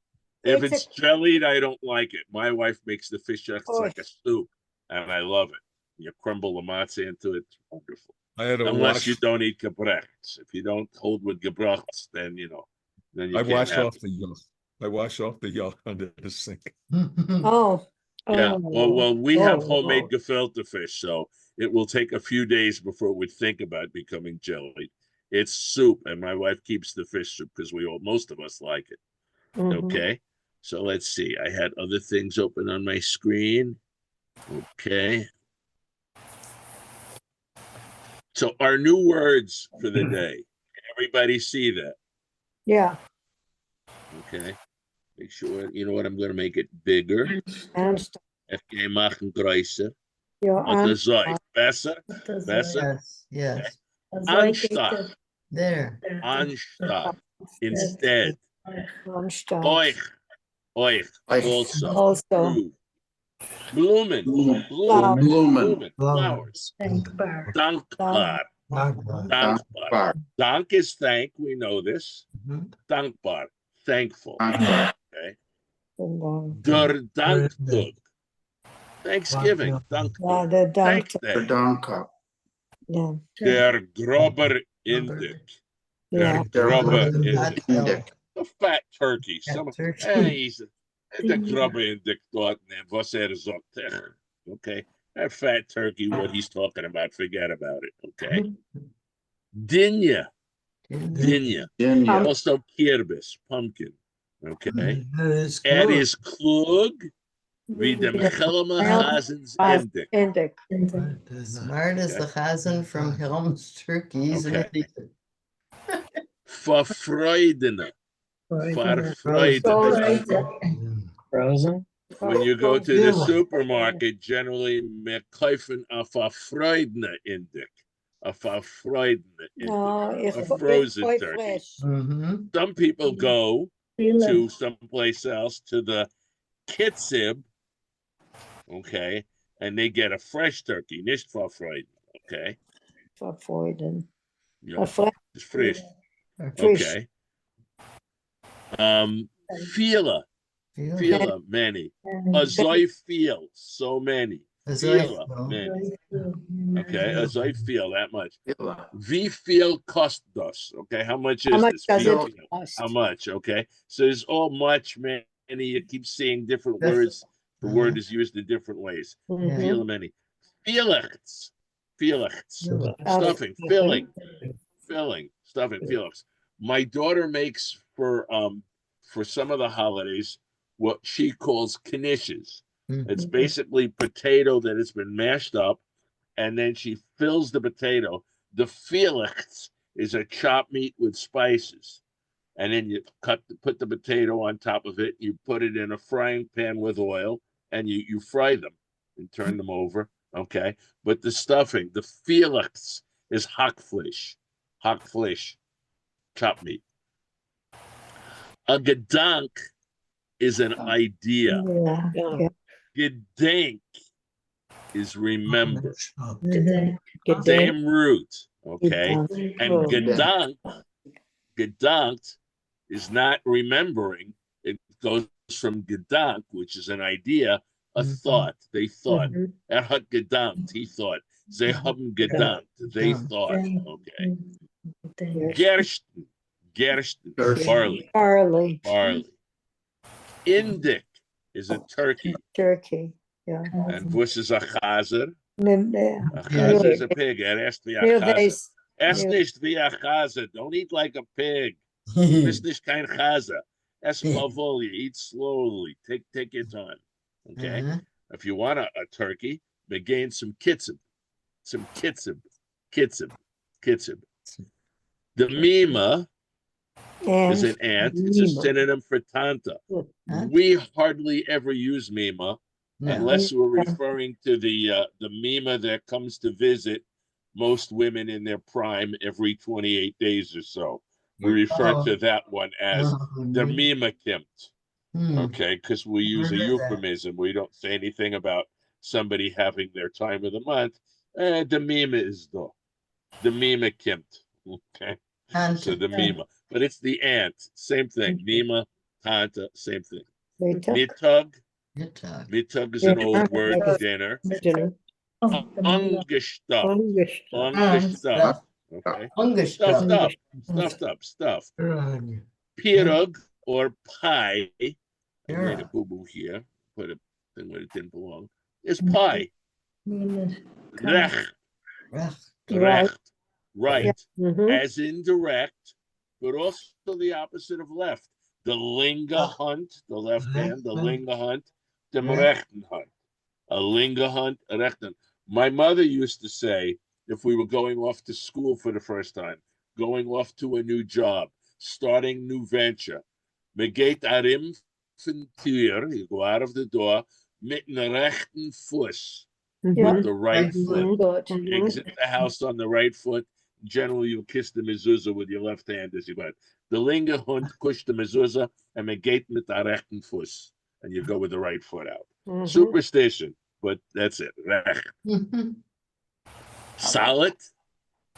Speaker 1: If
Speaker 2: it's
Speaker 1: it's jellied, I don't like it. My wife makes the fish yuck. It's
Speaker 2: Oh.
Speaker 1: like a soup, and I love it. You crumble the matzah into it. It's wonderful.
Speaker 5: I had to
Speaker 1: Unless
Speaker 5: wash.
Speaker 1: you don't eat gebrechts. If you don't hold with gebrechts, then you
Speaker 5: I
Speaker 1: can't
Speaker 5: wash
Speaker 1: have
Speaker 5: off the yuck. I wash off the yuck under the sink.
Speaker 2: Oh,
Speaker 1: Yeah. Well, we have
Speaker 2: Oh,
Speaker 1: homemade gefilte fish, so it will take a few days before it would think about becoming jelly. It's soup, and my wife keeps the fish soup because most of us like it.
Speaker 2: mhm.
Speaker 1: Okay. So let's see. I had other things open on my screen. Okay. So our new words for the day. Can everybody see that?
Speaker 2: Yeah.
Speaker 1: Okay. Make sure, you know what, I'm going to make it bigger.
Speaker 2: Ernst.
Speaker 1: FK machen größer.
Speaker 2: Ja,
Speaker 1: Oder so. Besser? Besser?
Speaker 10: Yes, yes.
Speaker 1: Anstatt.
Speaker 10: There.
Speaker 1: Anstatt. Instead.
Speaker 2: Anstatt.
Speaker 1: Euch. Also.
Speaker 2: Also.
Speaker 1: True. Blumen.
Speaker 2: Flower.
Speaker 1: Blumen. Flowers.
Speaker 8: Dankbaar.
Speaker 1: Dankbar. Dankbar. Dank is thank. We know this. Dankbar. Thankful. Okay. Der Danktag. Thanksgiving. Dank.
Speaker 2: Ja, de dank.
Speaker 1: Thank
Speaker 2: Ja.
Speaker 1: Der Grober Indik.
Speaker 2: Ja.
Speaker 1: Grubber
Speaker 10: Hot
Speaker 1: Indik.
Speaker 10: dog.
Speaker 1: A fat turkey.
Speaker 10: turkey.
Speaker 1: Hey, he's the Grubber Indik thought, was sagt. Okay. That fat turkey, what he's talking about, forget about it. Okay. Dinya. Dinya. Also kirbis, pumpkin. Okay. Het is klug wie de Helma Hazens Indik.
Speaker 2: Indik.
Speaker 10: Smart as the chazan from Helm's Turkeys. and
Speaker 1: Okay.
Speaker 10: everything.
Speaker 1: Verfreudene. Verfreudene.
Speaker 3: Frozen.
Speaker 1: When you go to the supermarket, generally, wir kaufen a Verfreudene Indik. A Verfreudene
Speaker 2: No,
Speaker 1: Indik.
Speaker 2: it's
Speaker 1: A frozen
Speaker 2: quite
Speaker 1: turkey.
Speaker 2: fresh.
Speaker 10: Mhm.
Speaker 1: Some people go to someplace else, to the Kitzib, okay, and they get a fresh turkey, nicht verfreuden, okay?
Speaker 2: Verfreuden.
Speaker 1: Yeah,
Speaker 2: Fresh.
Speaker 1: it's fresh,
Speaker 2: Frisch.
Speaker 1: okay. Viele, many. Azoi feel, so many. Viele, many. Okay, as I feel that much. Wie viel cost us? Okay, how much
Speaker 2: How
Speaker 1: is
Speaker 2: much
Speaker 1: this?
Speaker 2: does
Speaker 1: Viel.
Speaker 2: it cost?
Speaker 1: How much? Okay, so there's all much, many. You keep seeing different words. The word is used in different ways.
Speaker 2: Mhm.
Speaker 1: Viel many. Felix. Felix.
Speaker 2: Uh,
Speaker 1: Stuffing. Filling. Filling. Stuffing. Felix. My daughter makes for some of the holidays what she calls knishes. It's basically potato that has been mashed up, and then she fills the potato. The Felix is a chopped meat with spices. And then you put the potato on top of it. You put it in a frying pan with oil, and you fry them and turn them over. Okay. But the stuffing, the Felix, is hackfleisch, chopped meat. A gedank is an idea.
Speaker 2: Yeah.
Speaker 1: Gedenk is remember.
Speaker 2: Gedenk.
Speaker 1: Same root. Okay.
Speaker 2: Gedank.
Speaker 1: And gedankt is not remembering. It goes from gedank, which is an idea, a thought. They thought. Er hat gedankt. He thought. Sie haben gedankt. They thought. Okay. Gersten. Barley.
Speaker 2: Barley.
Speaker 1: Indik is a turkey.
Speaker 2: Turkey. Yeah.
Speaker 1: And wuss is a chazer?
Speaker 2: Yeah.
Speaker 1: A chazer is a pig. Erst wie a chazer. Ess nicht wie a chazer. Don't eat like a pig. Du bist nicht kein chazer. Ess favoli. Eat slowly. Take your time. Okay. If you want a turkey, gain some kitzib. Some kitzib. The mima is an ant. It's a synonym for tanta. We hardly ever use mima unless we're referring to the mima that comes to visit most women in their prime every 28 days or so. We refer to that one as the mima kimt. Okay, because we use a euphemism. We don't say anything about somebody having their time of the month. The mima is the mima kimt. Okay. So the mima, but it's the ant, same thing. Mima, tanta, same thing. Mittag is an old word, dinner. Ungestuffed. Okay. Stuffed. Pirog or pie. I made a boo-boo here. Put a thing where it didn't belong, is pie. Recht. Recht. Right. As in direct, but also the opposite of left. The linga hunt, the left hand, the linga hunt, the rechten hunt. A linga hunt, a rechten. My mother used to say, if we were going off to school for the first time, going off to a new job, starting new venture, me geht arim von Tür, you go out of the door, mit den rechten Fuß, with the right foot. Exit the house on the right foot. Generally, you'll kiss the mezuzah with your left hand as you go. The linga hund push the mezuzah and me geht mit der rechten Fuß, and you go with the right foot out. Superstition, but that's it. Recht. Salad.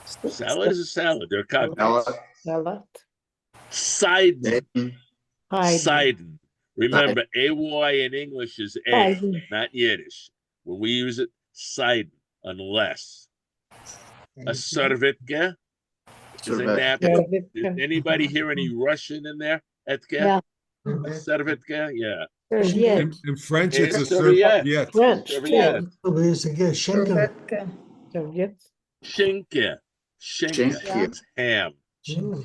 Speaker 1: Salad is a salad. They're cocktails.
Speaker 7: Salad.
Speaker 1: Sidon. Sidon. Remember, AY in English is A, not Yiddish. When we use it, Sidon, unless. A servetka is a napkin. Did anybody hear any Russian in there? Etka?
Speaker 8: Yeah.
Speaker 1: A servetka? Yeah.
Speaker 5: In French, it's a
Speaker 1: serviette.
Speaker 5: serviette.
Speaker 7: French.
Speaker 1: Serviette.
Speaker 7: Serviettes.
Speaker 1: Schinke. Schinke.
Speaker 8: Yeah.
Speaker 1: It's ham.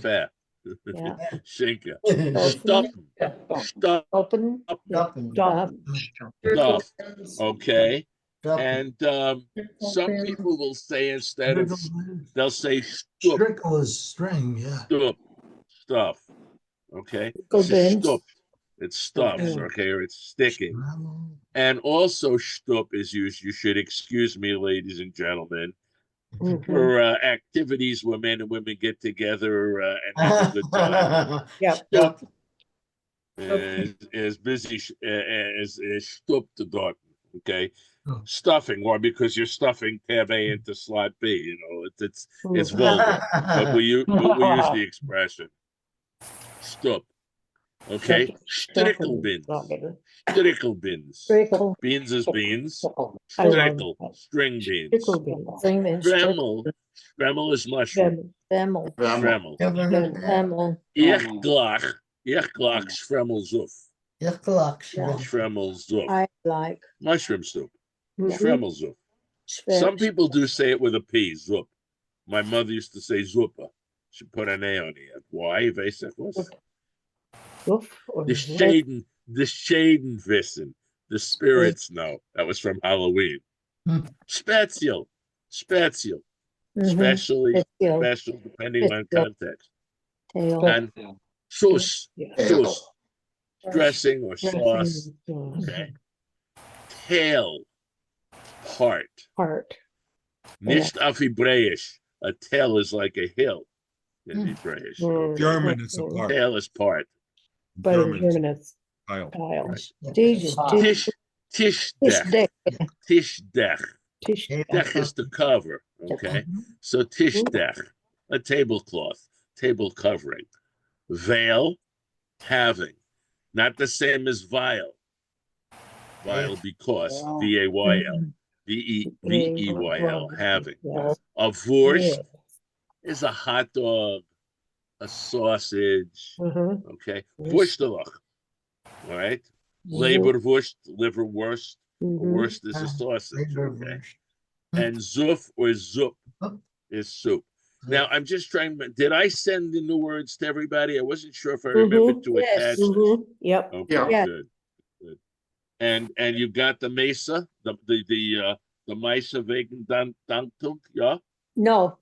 Speaker 1: Fat.
Speaker 8: Yeah.
Speaker 1: Schinke. Stuff. Stuff.
Speaker 8: Open.
Speaker 1: Stuff. Okay. And some people will say instead of, they'll say stup.
Speaker 3: Strickle is string, yeah.
Speaker 1: Stup. Stuff. Okay. It's stuffs, okay, or it's sticking. And also stup is used, you should excuse me, ladies and gentlemen, for activities where men and women get together and have a good time. Stup is busy as stup to dot, okay? Stuffing, or because you're stuffing tab A into slot B, you know, it's vulgar, but we use the expression stup. Okay, strickelbins. Strickelbins. Beans is beans. Strickel, string beans. Dremel. Dremel is mushroom. Dremel. Ichglach. Ichglach Shremel Zuf. Shremel Zuf.
Speaker 8: I like.
Speaker 1: Mushroom soup. Shremel Zuf. Some people do say it with a P, Zup. My mother used to say Zupa. She put an A on it. Why? The Schadenwissen. The spirits know. That was from Halloween. Special. Special. Especially special, depending on context. And sauce. Sauce. Dressing or sauce. Okay. Tail. Part. Nicht auf Hebräisch. A tail is like a hill in Hebräisch. Okay.
Speaker 5: German is a part.
Speaker 1: Tail is part.
Speaker 7: But in German it's
Speaker 5: Tile.
Speaker 7: tiles.
Speaker 1: Tishdech. Tishdech. Dech is the cover. Okay. So tishdech, a tablecloth, table covering. Veil, having. Not the same as vial. Vial because V-A-Y-L. V-E-Y-L, having. A wurst is a hot dog, a sausage. Okay. Wurstelach. All right. Leberwurst, liverwurst. Wurst is a sausage. Okay. And zuf or zup is soup. Now, I'm just trying, did I send the new words to everybody? I wasn't sure if I remembered to attach this.
Speaker 7: Yep.
Speaker 1: Okay, good. And you got the Mesa, the Mesa wegen Danktung, yeah?
Speaker 8: No.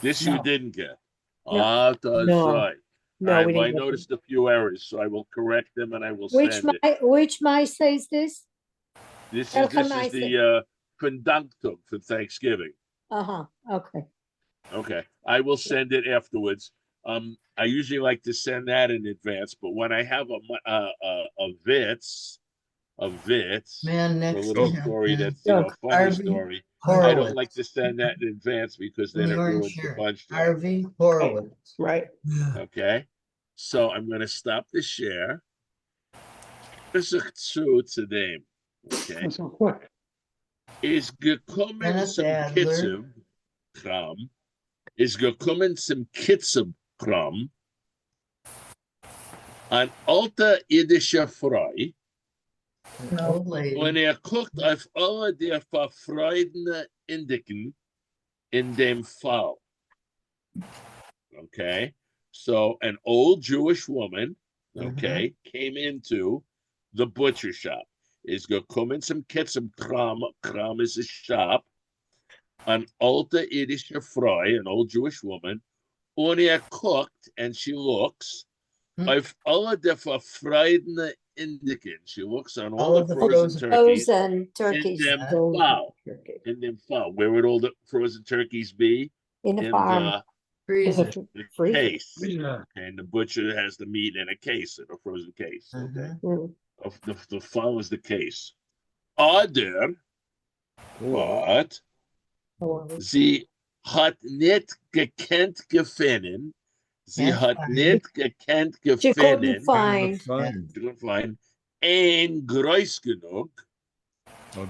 Speaker 1: This you didn't get. Ah, that's right.
Speaker 7: No, we
Speaker 1: I
Speaker 7: didn't.
Speaker 1: noticed a few errors, so I will correct them and I will send it.
Speaker 8: Which mice is this?
Speaker 1: This is the Verdaktung for Thanksgiving.
Speaker 8: Okay.
Speaker 1: Okay, I will send it afterwards. I usually like to send that in advance, but when I have a Vitz,
Speaker 10: Man,
Speaker 1: a
Speaker 10: next
Speaker 1: little
Speaker 10: to
Speaker 1: story
Speaker 10: him.
Speaker 1: that's a funny
Speaker 10: Harvey
Speaker 1: story, I
Speaker 10: Horowitz.
Speaker 1: don't like to send that in advance because then it ruins the bunch.
Speaker 10: Harvey Horowitz.
Speaker 7: Right.
Speaker 1: Okay, so I'm going to stop the share. Zu dem. Okay. Is gekommen zum Kitzem-Kram. Is gekommen zum Kitzem-Kram. An alter irdischer Frau
Speaker 10: An old
Speaker 1: When
Speaker 10: lady.
Speaker 1: guckt auf alle der verfreudene Indiken in dem Fall. Okay, so an old Jewish woman, okay, came into the butcher shop. Is gekommen zum Kram. Kram is a shop. An alte Yiddish Frau, an old Jewish woman, und guckt and she looks auf alle der verfreudene Indiken. She looks on all the frozen turkeys
Speaker 8: Frozen turkeys
Speaker 1: in them fall. In them fall. Where would all the frozen turkeys be?
Speaker 8: in the farm.
Speaker 1: The
Speaker 10: Freezer.
Speaker 1: case.
Speaker 5: Yeah.
Speaker 1: And the butcher has the meat in a case, in a frozen case. Okay.
Speaker 8: Mm.
Speaker 1: Of the fall is the case. Other, but sie hat nicht gekannt gefunden. Sie
Speaker 10: Can't
Speaker 1: hat
Speaker 10: find.
Speaker 1: nicht gekannt
Speaker 8: She couldn't
Speaker 1: gefunden.
Speaker 8: find.
Speaker 1: She couldn't find ein groß genug.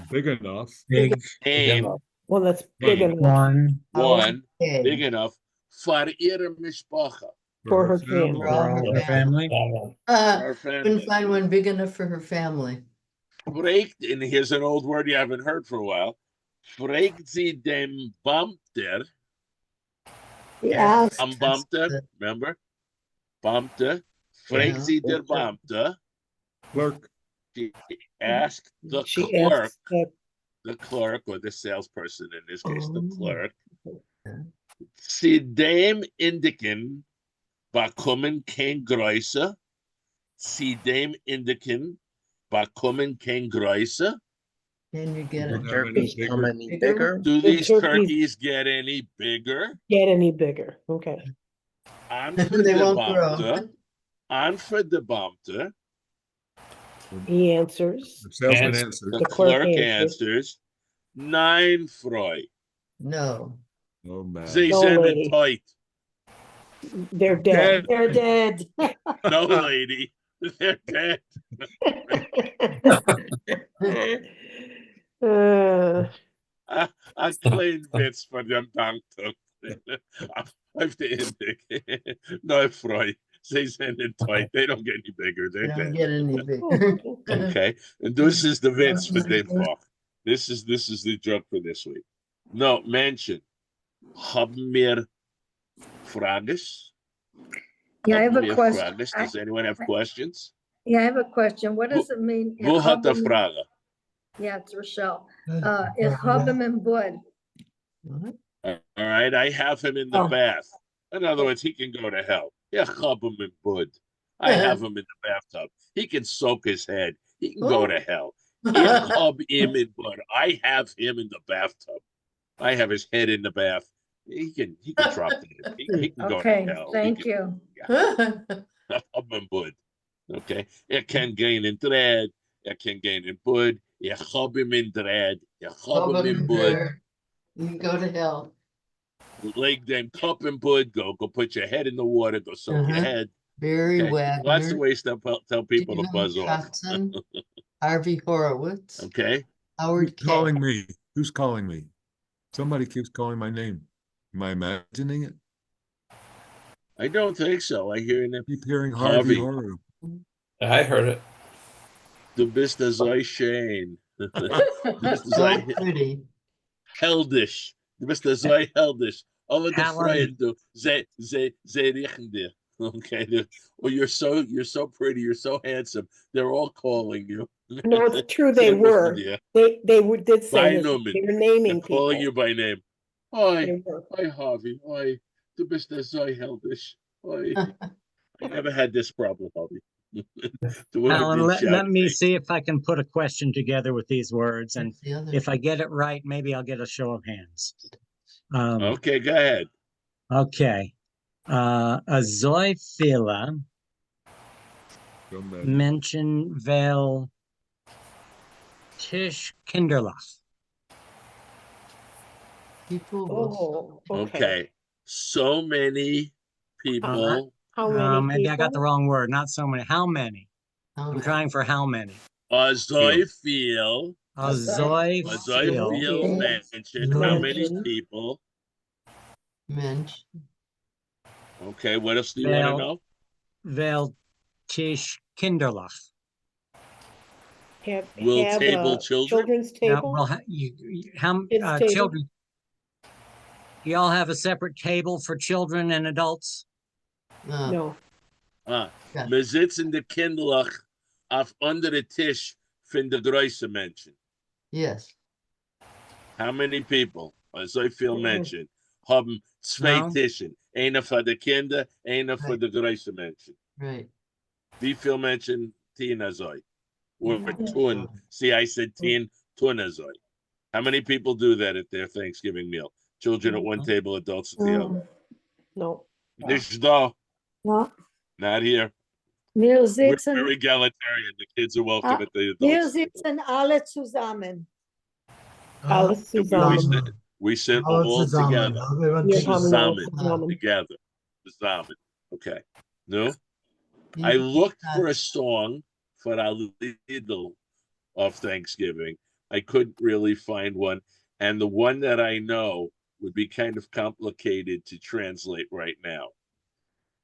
Speaker 5: Big enough.
Speaker 3: Big,
Speaker 1: Ein
Speaker 7: One that's big
Speaker 5: Right.
Speaker 7: enough
Speaker 1: one
Speaker 10: Okay.
Speaker 1: big enough for ihre Mishpacha.
Speaker 7: for her
Speaker 10: For
Speaker 7: family.
Speaker 10: all
Speaker 3: for
Speaker 10: her
Speaker 3: her family.
Speaker 1: Our
Speaker 10: Couldn't
Speaker 1: family.
Speaker 10: find one big enough for her family.
Speaker 1: Fragt, and here's an old word you haven't heard for a while. Fragt sie dem Beamter,
Speaker 8: He asked,
Speaker 1: am Beamter, remember? Beamter. Fragt sie der Beamter.
Speaker 5: Clerk.
Speaker 1: She asked the
Speaker 7: She
Speaker 1: clerk,
Speaker 7: asked
Speaker 1: the clerk or the salesperson in this case, the
Speaker 10: Oh.
Speaker 1: clerk. Sie dem indiken, bekommen kein Größe. Sie dem indiken, bekommen kein Größe.
Speaker 10: Can you get
Speaker 6: The
Speaker 10: it?
Speaker 6: turkeys come any
Speaker 10: Bigger?
Speaker 6: bigger?
Speaker 1: Do
Speaker 7: The
Speaker 1: these
Speaker 7: turkeys-
Speaker 1: turkeys get any bigger?
Speaker 7: get any bigger. Okay.
Speaker 1: On
Speaker 10: They
Speaker 1: for the
Speaker 10: won't grow.
Speaker 1: Beamter. On for the Beamter.
Speaker 7: He answers.
Speaker 5: The salesman
Speaker 3: Answer.
Speaker 5: answered.
Speaker 1: The
Speaker 7: The clerk
Speaker 1: clerk
Speaker 7: answers.
Speaker 1: answers. Nein, Frau.
Speaker 10: No.
Speaker 5: Oh, man.
Speaker 1: Sie
Speaker 7: No,
Speaker 1: sind
Speaker 7: lady.
Speaker 1: tight.
Speaker 7: They're dead.
Speaker 8: they're dead.
Speaker 1: No, lady. They're dead. A klein Witz von dem Danktuch. Auf the Indik. No, Frau. Sie sind tight. They don't get any bigger.
Speaker 10: They
Speaker 1: They're
Speaker 10: don't
Speaker 1: dead.
Speaker 10: get any bigger.
Speaker 1: Okay. And this is the Witz for dem Fach. This is the joke for this week. No, mention. Haben wir Frages?
Speaker 2: Yeah, I have
Speaker 1: Haben
Speaker 2: a
Speaker 1: wir
Speaker 2: question.
Speaker 1: Frages? Does anyone have questions?
Speaker 2: Yeah, I have a question. What does it mean?
Speaker 1: Wo hat der
Speaker 2: Ich habe-
Speaker 1: Frage?
Speaker 2: Yeah, it's Rochelle. Ich habe him in Bud.
Speaker 10: What?
Speaker 1: All right, I have him in the
Speaker 8: Oh.
Speaker 1: bath. In other words, he can go to hell. Ich hab him in Bud. I have him in the bathtub. He can soak his head. He can go to hell. Ich hab him in Bud. I have him in the bathtub. I have his head in the bath. He can drop dead. He can go
Speaker 2: Okay,
Speaker 1: to hell.
Speaker 2: thank you.
Speaker 1: Hab him in Bud. Okay. Can gain in dread. Can gain in Bud. Ich hab him in dread. Ich hab him in Bud.
Speaker 10: You go to hell.
Speaker 1: Leg them cup and bud, go put your head in the water, go soak your head.
Speaker 10: Barry
Speaker 1: Okay. Lots of
Speaker 10: Wagner.
Speaker 1: ways to tell people to buzz off.
Speaker 10: Hudson, Harvey Horowitz.
Speaker 1: Okay.
Speaker 10: Howard
Speaker 5: Who's calling me? Who's calling me? Somebody keeps calling my name. Am I imagining it?
Speaker 1: I don't think so. I hear him.
Speaker 5: I keep hearing
Speaker 1: Harvey.
Speaker 5: Harvey Horowitz.
Speaker 3: I heard it.
Speaker 1: Du bist der so schön. Du bist
Speaker 10: So
Speaker 1: so
Speaker 10: pretty.
Speaker 1: heldish. Du bist der so heldish. Alle de
Speaker 3: Alan.
Speaker 1: Freunde, du, sie riechen dir. Okay. Well, you're so pretty. You're so handsome. They're all calling you.
Speaker 7: No, it's true. They
Speaker 1: Sie riechen
Speaker 7: were.
Speaker 1: dir.
Speaker 7: Did say
Speaker 1: By
Speaker 7: this.
Speaker 1: Newman.
Speaker 7: They were
Speaker 1: They're
Speaker 7: naming
Speaker 1: calling you
Speaker 7: people.
Speaker 1: by name. Hi.
Speaker 7: They were.
Speaker 1: Hi, Harvey. Hi. Du bist der so heldish. Hi. I never had this problem, Harvey. Du
Speaker 3: Alan,
Speaker 1: would've
Speaker 3: let me
Speaker 1: shouted.
Speaker 3: see if I can put a question together with these words, and
Speaker 10: What's the other?
Speaker 3: if I get it right, maybe I'll get a show of hands.
Speaker 1: Okay, go ahead.
Speaker 3: Okay. A Zoifila
Speaker 5: Go ahead.
Speaker 3: Menschen wel Tisch Kinderlach.
Speaker 10: People will.
Speaker 7: Oh,
Speaker 1: Okay. So many people.
Speaker 7: How many
Speaker 3: Maybe I got the
Speaker 7: people?
Speaker 3: wrong word. Not so many. How many? I'm trying for how many.
Speaker 1: I feel.
Speaker 3: A
Speaker 1: As I feel
Speaker 3: Zoifil
Speaker 1: mentioned how many
Speaker 7: Mention.
Speaker 1: people.
Speaker 10: Mensch.
Speaker 1: Okay, what else do you want to
Speaker 3: Well,
Speaker 1: know?
Speaker 3: wel Tisch Kinderlach.
Speaker 1: We'll
Speaker 7: have
Speaker 1: table
Speaker 7: a
Speaker 1: children?
Speaker 7: children's
Speaker 3: Yeah,
Speaker 7: table?
Speaker 3: well, how,
Speaker 7: Kids' table?
Speaker 3: children? You all have a separate table for children and adults?
Speaker 7: No.
Speaker 1: Ah,
Speaker 10: Ja.
Speaker 1: wir sitzen de Kindlach auf andere Tisch von de größten Menschen.
Speaker 10: Yes.
Speaker 1: How many people, so viel Menschen, haben zwei
Speaker 3: No.
Speaker 1: Tischen? Einer für die Kinder, einer für
Speaker 10: Right.
Speaker 1: die größten Menschen.
Speaker 10: Right.
Speaker 1: Wie viel Menschen Tina soll? Or tun. See, I said teen, tuna soy. How many people do that at their Thanksgiving meal? Children at one table, adults at the other.
Speaker 7: No.
Speaker 1: Nicht da.
Speaker 2: No,
Speaker 1: Not here.
Speaker 2: wir
Speaker 1: We're
Speaker 2: sitzen,
Speaker 1: egalitarian. The kids are welcome at the
Speaker 2: wir
Speaker 1: adults. table.
Speaker 2: sitzen alle zusammen.
Speaker 7: Alles zusammen.
Speaker 1: We sit all together.
Speaker 7: Wir haben alles
Speaker 1: Zusammen.
Speaker 7: zusammen.
Speaker 1: Together. Zusammen. Okay. No?
Speaker 10: You-
Speaker 1: I looked for a song for our Lidl of Thanksgiving. I couldn't really find one. And the one that I know would be kind of complicated to translate right now.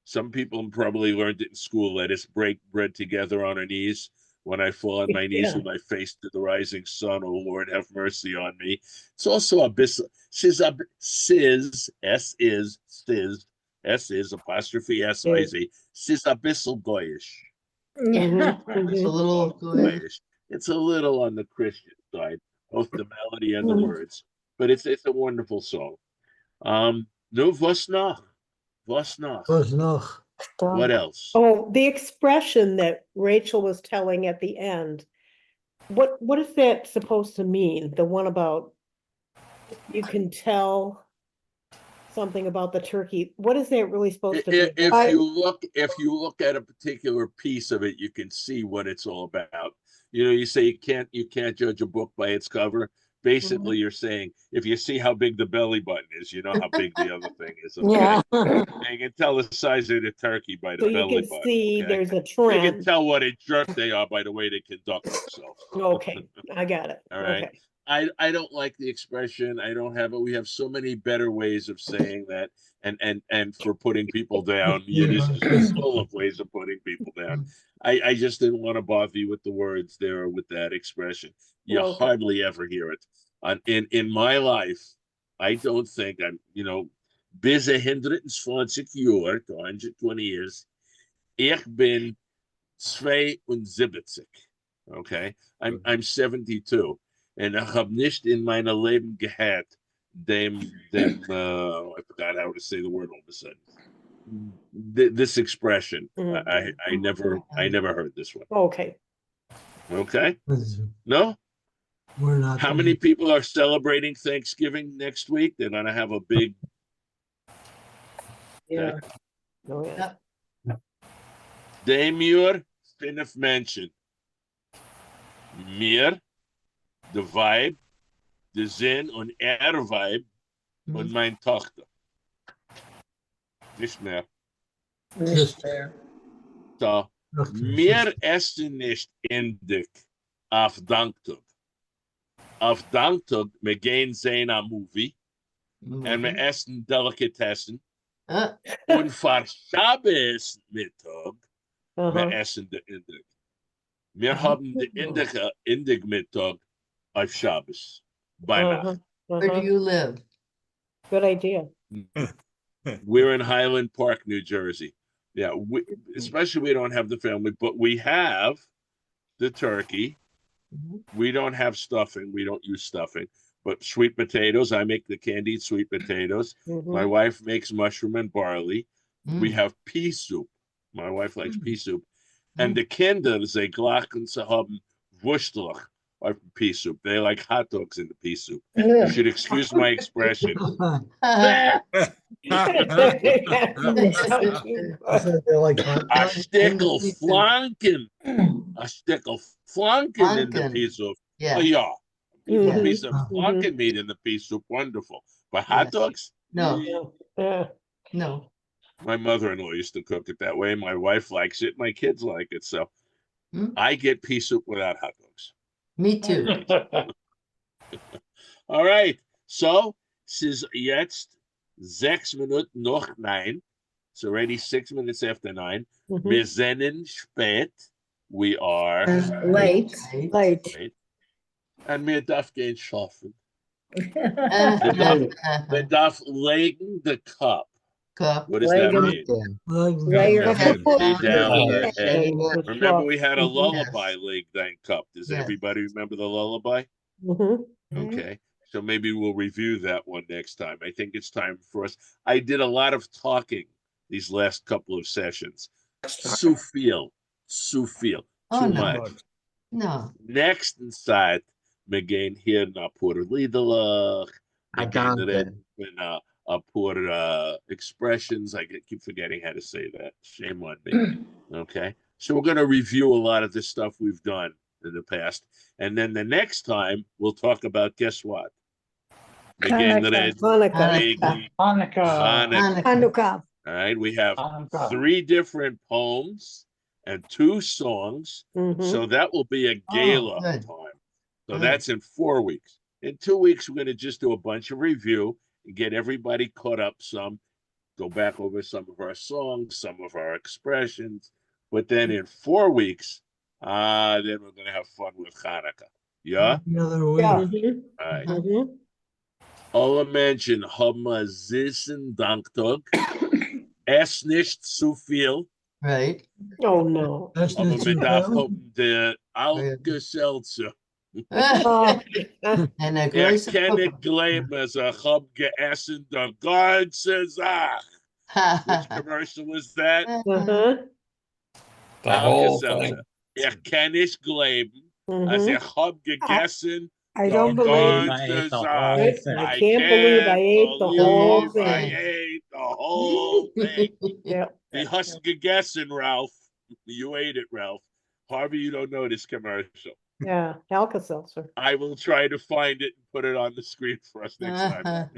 Speaker 1: Some people probably learned it in school. Let us break bread together on our knees. When I fall on my knees
Speaker 7: Yeah.
Speaker 1: with my face to the rising sun, oh Lord, have mercy on me. It's also abyssal. Sis, apostrophe S-I-Z. Sis abyssal goyish.
Speaker 10: It's a little good.
Speaker 1: Goyish. It's a little on the Christian side, both the melody and the words. But it's a wonderful song. No, was noch? Was noch? What else?
Speaker 7: Oh, the expression that Rachel was telling at the end. What is that supposed to mean? The one about you can tell something about the turkey. What is that really supposed to be?
Speaker 1: If you look at a particular piece of it, you can see what it's all about. You know, you say you can't judge a book by its cover. Basically, you're saying if you see how big the belly button is, you know how big the other thing is. Okay?
Speaker 2: Yeah.
Speaker 1: And you can tell the size of the turkey by the
Speaker 7: So you
Speaker 1: belly
Speaker 7: can
Speaker 1: button.
Speaker 7: see
Speaker 1: okay?
Speaker 7: there's a
Speaker 1: You can
Speaker 7: trend.
Speaker 1: tell what a jerk they are by the way they conduct themselves.
Speaker 7: Okay, I got it.
Speaker 1: All right.
Speaker 7: Okay.
Speaker 1: I don't like the expression. I don't have it. We have so many better ways of saying that and for putting people down. Yiddish is just full of ways of putting people down. I just didn't want to bother you with the words there or with that expression. You
Speaker 7: Okay.
Speaker 1: hardly ever hear it. In my life, I don't think I'm, bis 120 Jahre, 120 years, ich bin 72. Okay, I'm 72. And I have nicht in meiner Leben gehabt I forgot how to say the word all of a sudden. This expression, I never heard this one.
Speaker 7: Okay.
Speaker 1: Okay, no.
Speaker 8: We're not.
Speaker 1: How many people are celebrating Thanksgiving next week? They're gonna have a big.
Speaker 7: Yeah. Oh, yeah.
Speaker 1: Demur Finif mentioned. Mir, the vibe, the Zin und Vibe und mein Tochter. Nicht mehr.
Speaker 8: Nicht mehr.
Speaker 1: So, mir essen nicht indik auf Danktag. Auf Danktag, wir gehen sehen a movie and wir essen Delikatessen. Und für Shabbos Mittag, wir essen de indik. Wir haben de indik Mittag auf Shabbos. By Nacht.
Speaker 10: Where do you live?
Speaker 7: Good idea.
Speaker 1: We're in Highland Park, New Jersey. Yeah, especially we don't have the family, but we have the turkey. We don't have stuffing. We don't use stuffing, but sweet potatoes. I make the candied sweet potatoes. My wife makes mushroom and barley. We have pea soup. My wife likes pea soup. And the Kinder, they glachen zu haben Wurstlach or pea soup. They like hot dogs in the pea soup. You should excuse my expression. A stickel flanken. A stickel flanken in the pea soup.
Speaker 10: Yeah.
Speaker 1: Oh, yeah. A piece of flanken meat in the pea soup. Wonderful. But hot dogs?
Speaker 10: No. No.
Speaker 1: My mother-in-law used to cook it that way. My wife likes it. My kids like it. So I get pea soup without hot dogs.
Speaker 10: Me too.
Speaker 1: All right. So, es ist jetzt 6 Minuten nach 9. It's already 6 minutes after 9. Wir sind spät. we are
Speaker 8: Late.
Speaker 10: Right.
Speaker 2: Late.
Speaker 1: and mir darf gehen schlafen.
Speaker 10: Uh-huh.
Speaker 1: Mir darf legen the cup.
Speaker 10: Cup.
Speaker 1: What does that
Speaker 8: Legen.
Speaker 1: mean?
Speaker 8: Lay your
Speaker 5: Head.
Speaker 1: Lay down
Speaker 10: Yeah.
Speaker 1: her head.
Speaker 6: Yeah.
Speaker 1: Remember, we had a
Speaker 2: Mhm.
Speaker 1: lullaby, Leg Thine Cup. Does
Speaker 10: Yes.
Speaker 1: everybody remember the lullaby?
Speaker 7: Mhm.
Speaker 1: Okay. So maybe we'll review that one next time. I think it's time for us. I did a lot of talking these last couple of sessions. Sufil.
Speaker 10: Oh,
Speaker 1: Too
Speaker 10: no.
Speaker 1: much.
Speaker 10: No.
Speaker 1: Next inside, Megain here na pur lidalach.
Speaker 6: Danke.
Speaker 1: Put expressions. I keep forgetting how to say that. Shame on me. Okay. So we're going to review a lot of the stuff we've done in the past. And then the next time we'll talk about, guess what?
Speaker 2: Hanukkah.
Speaker 7: Hanukkah.
Speaker 1: Hanukkah.
Speaker 2: Hanukkah.
Speaker 1: All right. We have 3 different poems and 2 songs.
Speaker 7: Mhm.
Speaker 1: So that will be a gala
Speaker 10: good.
Speaker 1: time. So
Speaker 10: Good.
Speaker 1: that's in 4 weeks. In 2 weeks, we're going to just do a bunch of review and get everybody caught up some, go back over some of our songs, some of our expressions. But then in 4 weeks, then we're going to have fun with Hanukkah. Yeah?
Speaker 8: The other week.
Speaker 2: Yeah.
Speaker 7: Mhm.
Speaker 1: All right.
Speaker 7: Mhm.
Speaker 1: Alle Menschen haben süßen Danktag. Es nicht zu viel.
Speaker 10: Right.
Speaker 7: Oh, no.
Speaker 8: That's
Speaker 1: Aber
Speaker 8: not
Speaker 1: man
Speaker 8: too
Speaker 1: darf
Speaker 8: bad.
Speaker 1: hoffen, der Alka-Seltzer.
Speaker 7: Oh,
Speaker 10: And a glass of
Speaker 1: Kann nicht
Speaker 10: cocoa.
Speaker 1: glauben, als hab geessen der ganze Sache. Which commercial is that?
Speaker 7: uh-huh.
Speaker 1: Alka-Seltzer. Kann nicht glauben, als
Speaker 7: Mhm.
Speaker 1: hab gegessen
Speaker 2: I
Speaker 1: der
Speaker 2: don't believe
Speaker 3: I
Speaker 1: ganze
Speaker 3: ate the
Speaker 1: Sache.
Speaker 3: whole thing.
Speaker 7: I can't believe I ate the whole
Speaker 1: believe I
Speaker 7: thing.
Speaker 1: ate the whole thing.
Speaker 7: Yeah.
Speaker 1: Die hast gegessen, Ralph. You ate it, Ralph. Harvey, you don't know this commercial.
Speaker 7: Yeah. Alka-Seltzer.
Speaker 1: I will try to find it and put it on the screen for us next time.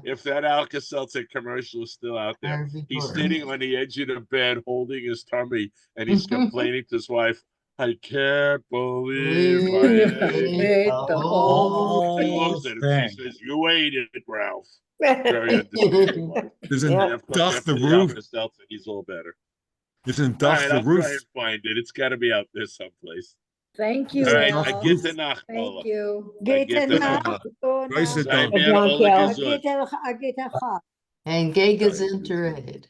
Speaker 1: If that Alka-Seltzer commercial is still out there, he's sitting on the edge of the bed holding his tummy and he's complaining to his wife, I can't believe I ate
Speaker 10: the
Speaker 1: He
Speaker 3: whole
Speaker 1: looks at him.
Speaker 3: thing.
Speaker 1: She says, "You ate it, Ralph." Very understanding. Wife.
Speaker 5: Isn't
Speaker 7: Yeah.
Speaker 1: And of course,
Speaker 5: Duff
Speaker 1: after
Speaker 5: the
Speaker 1: the
Speaker 5: roof?
Speaker 1: Alka-Seltzer, he's all better.
Speaker 5: Isn't
Speaker 1: All
Speaker 5: Duff
Speaker 1: right,
Speaker 5: the
Speaker 1: I'll try
Speaker 5: roof?
Speaker 1: and find it. It's got to be out there someplace.
Speaker 8: Thank you,
Speaker 1: All right,
Speaker 8: Al.
Speaker 1: I get the Nacht, Paula.
Speaker 8: Thank you.
Speaker 1: I get the
Speaker 2: Gute
Speaker 1: Nacht.
Speaker 2: Nacht. Gute
Speaker 5: Weißt du,
Speaker 2: Nacht.
Speaker 1: Sei
Speaker 5: Duff?
Speaker 1: mir alle
Speaker 7: Danke.
Speaker 1: gesund.
Speaker 2: Agit el Chag.
Speaker 10: And Gega's interred.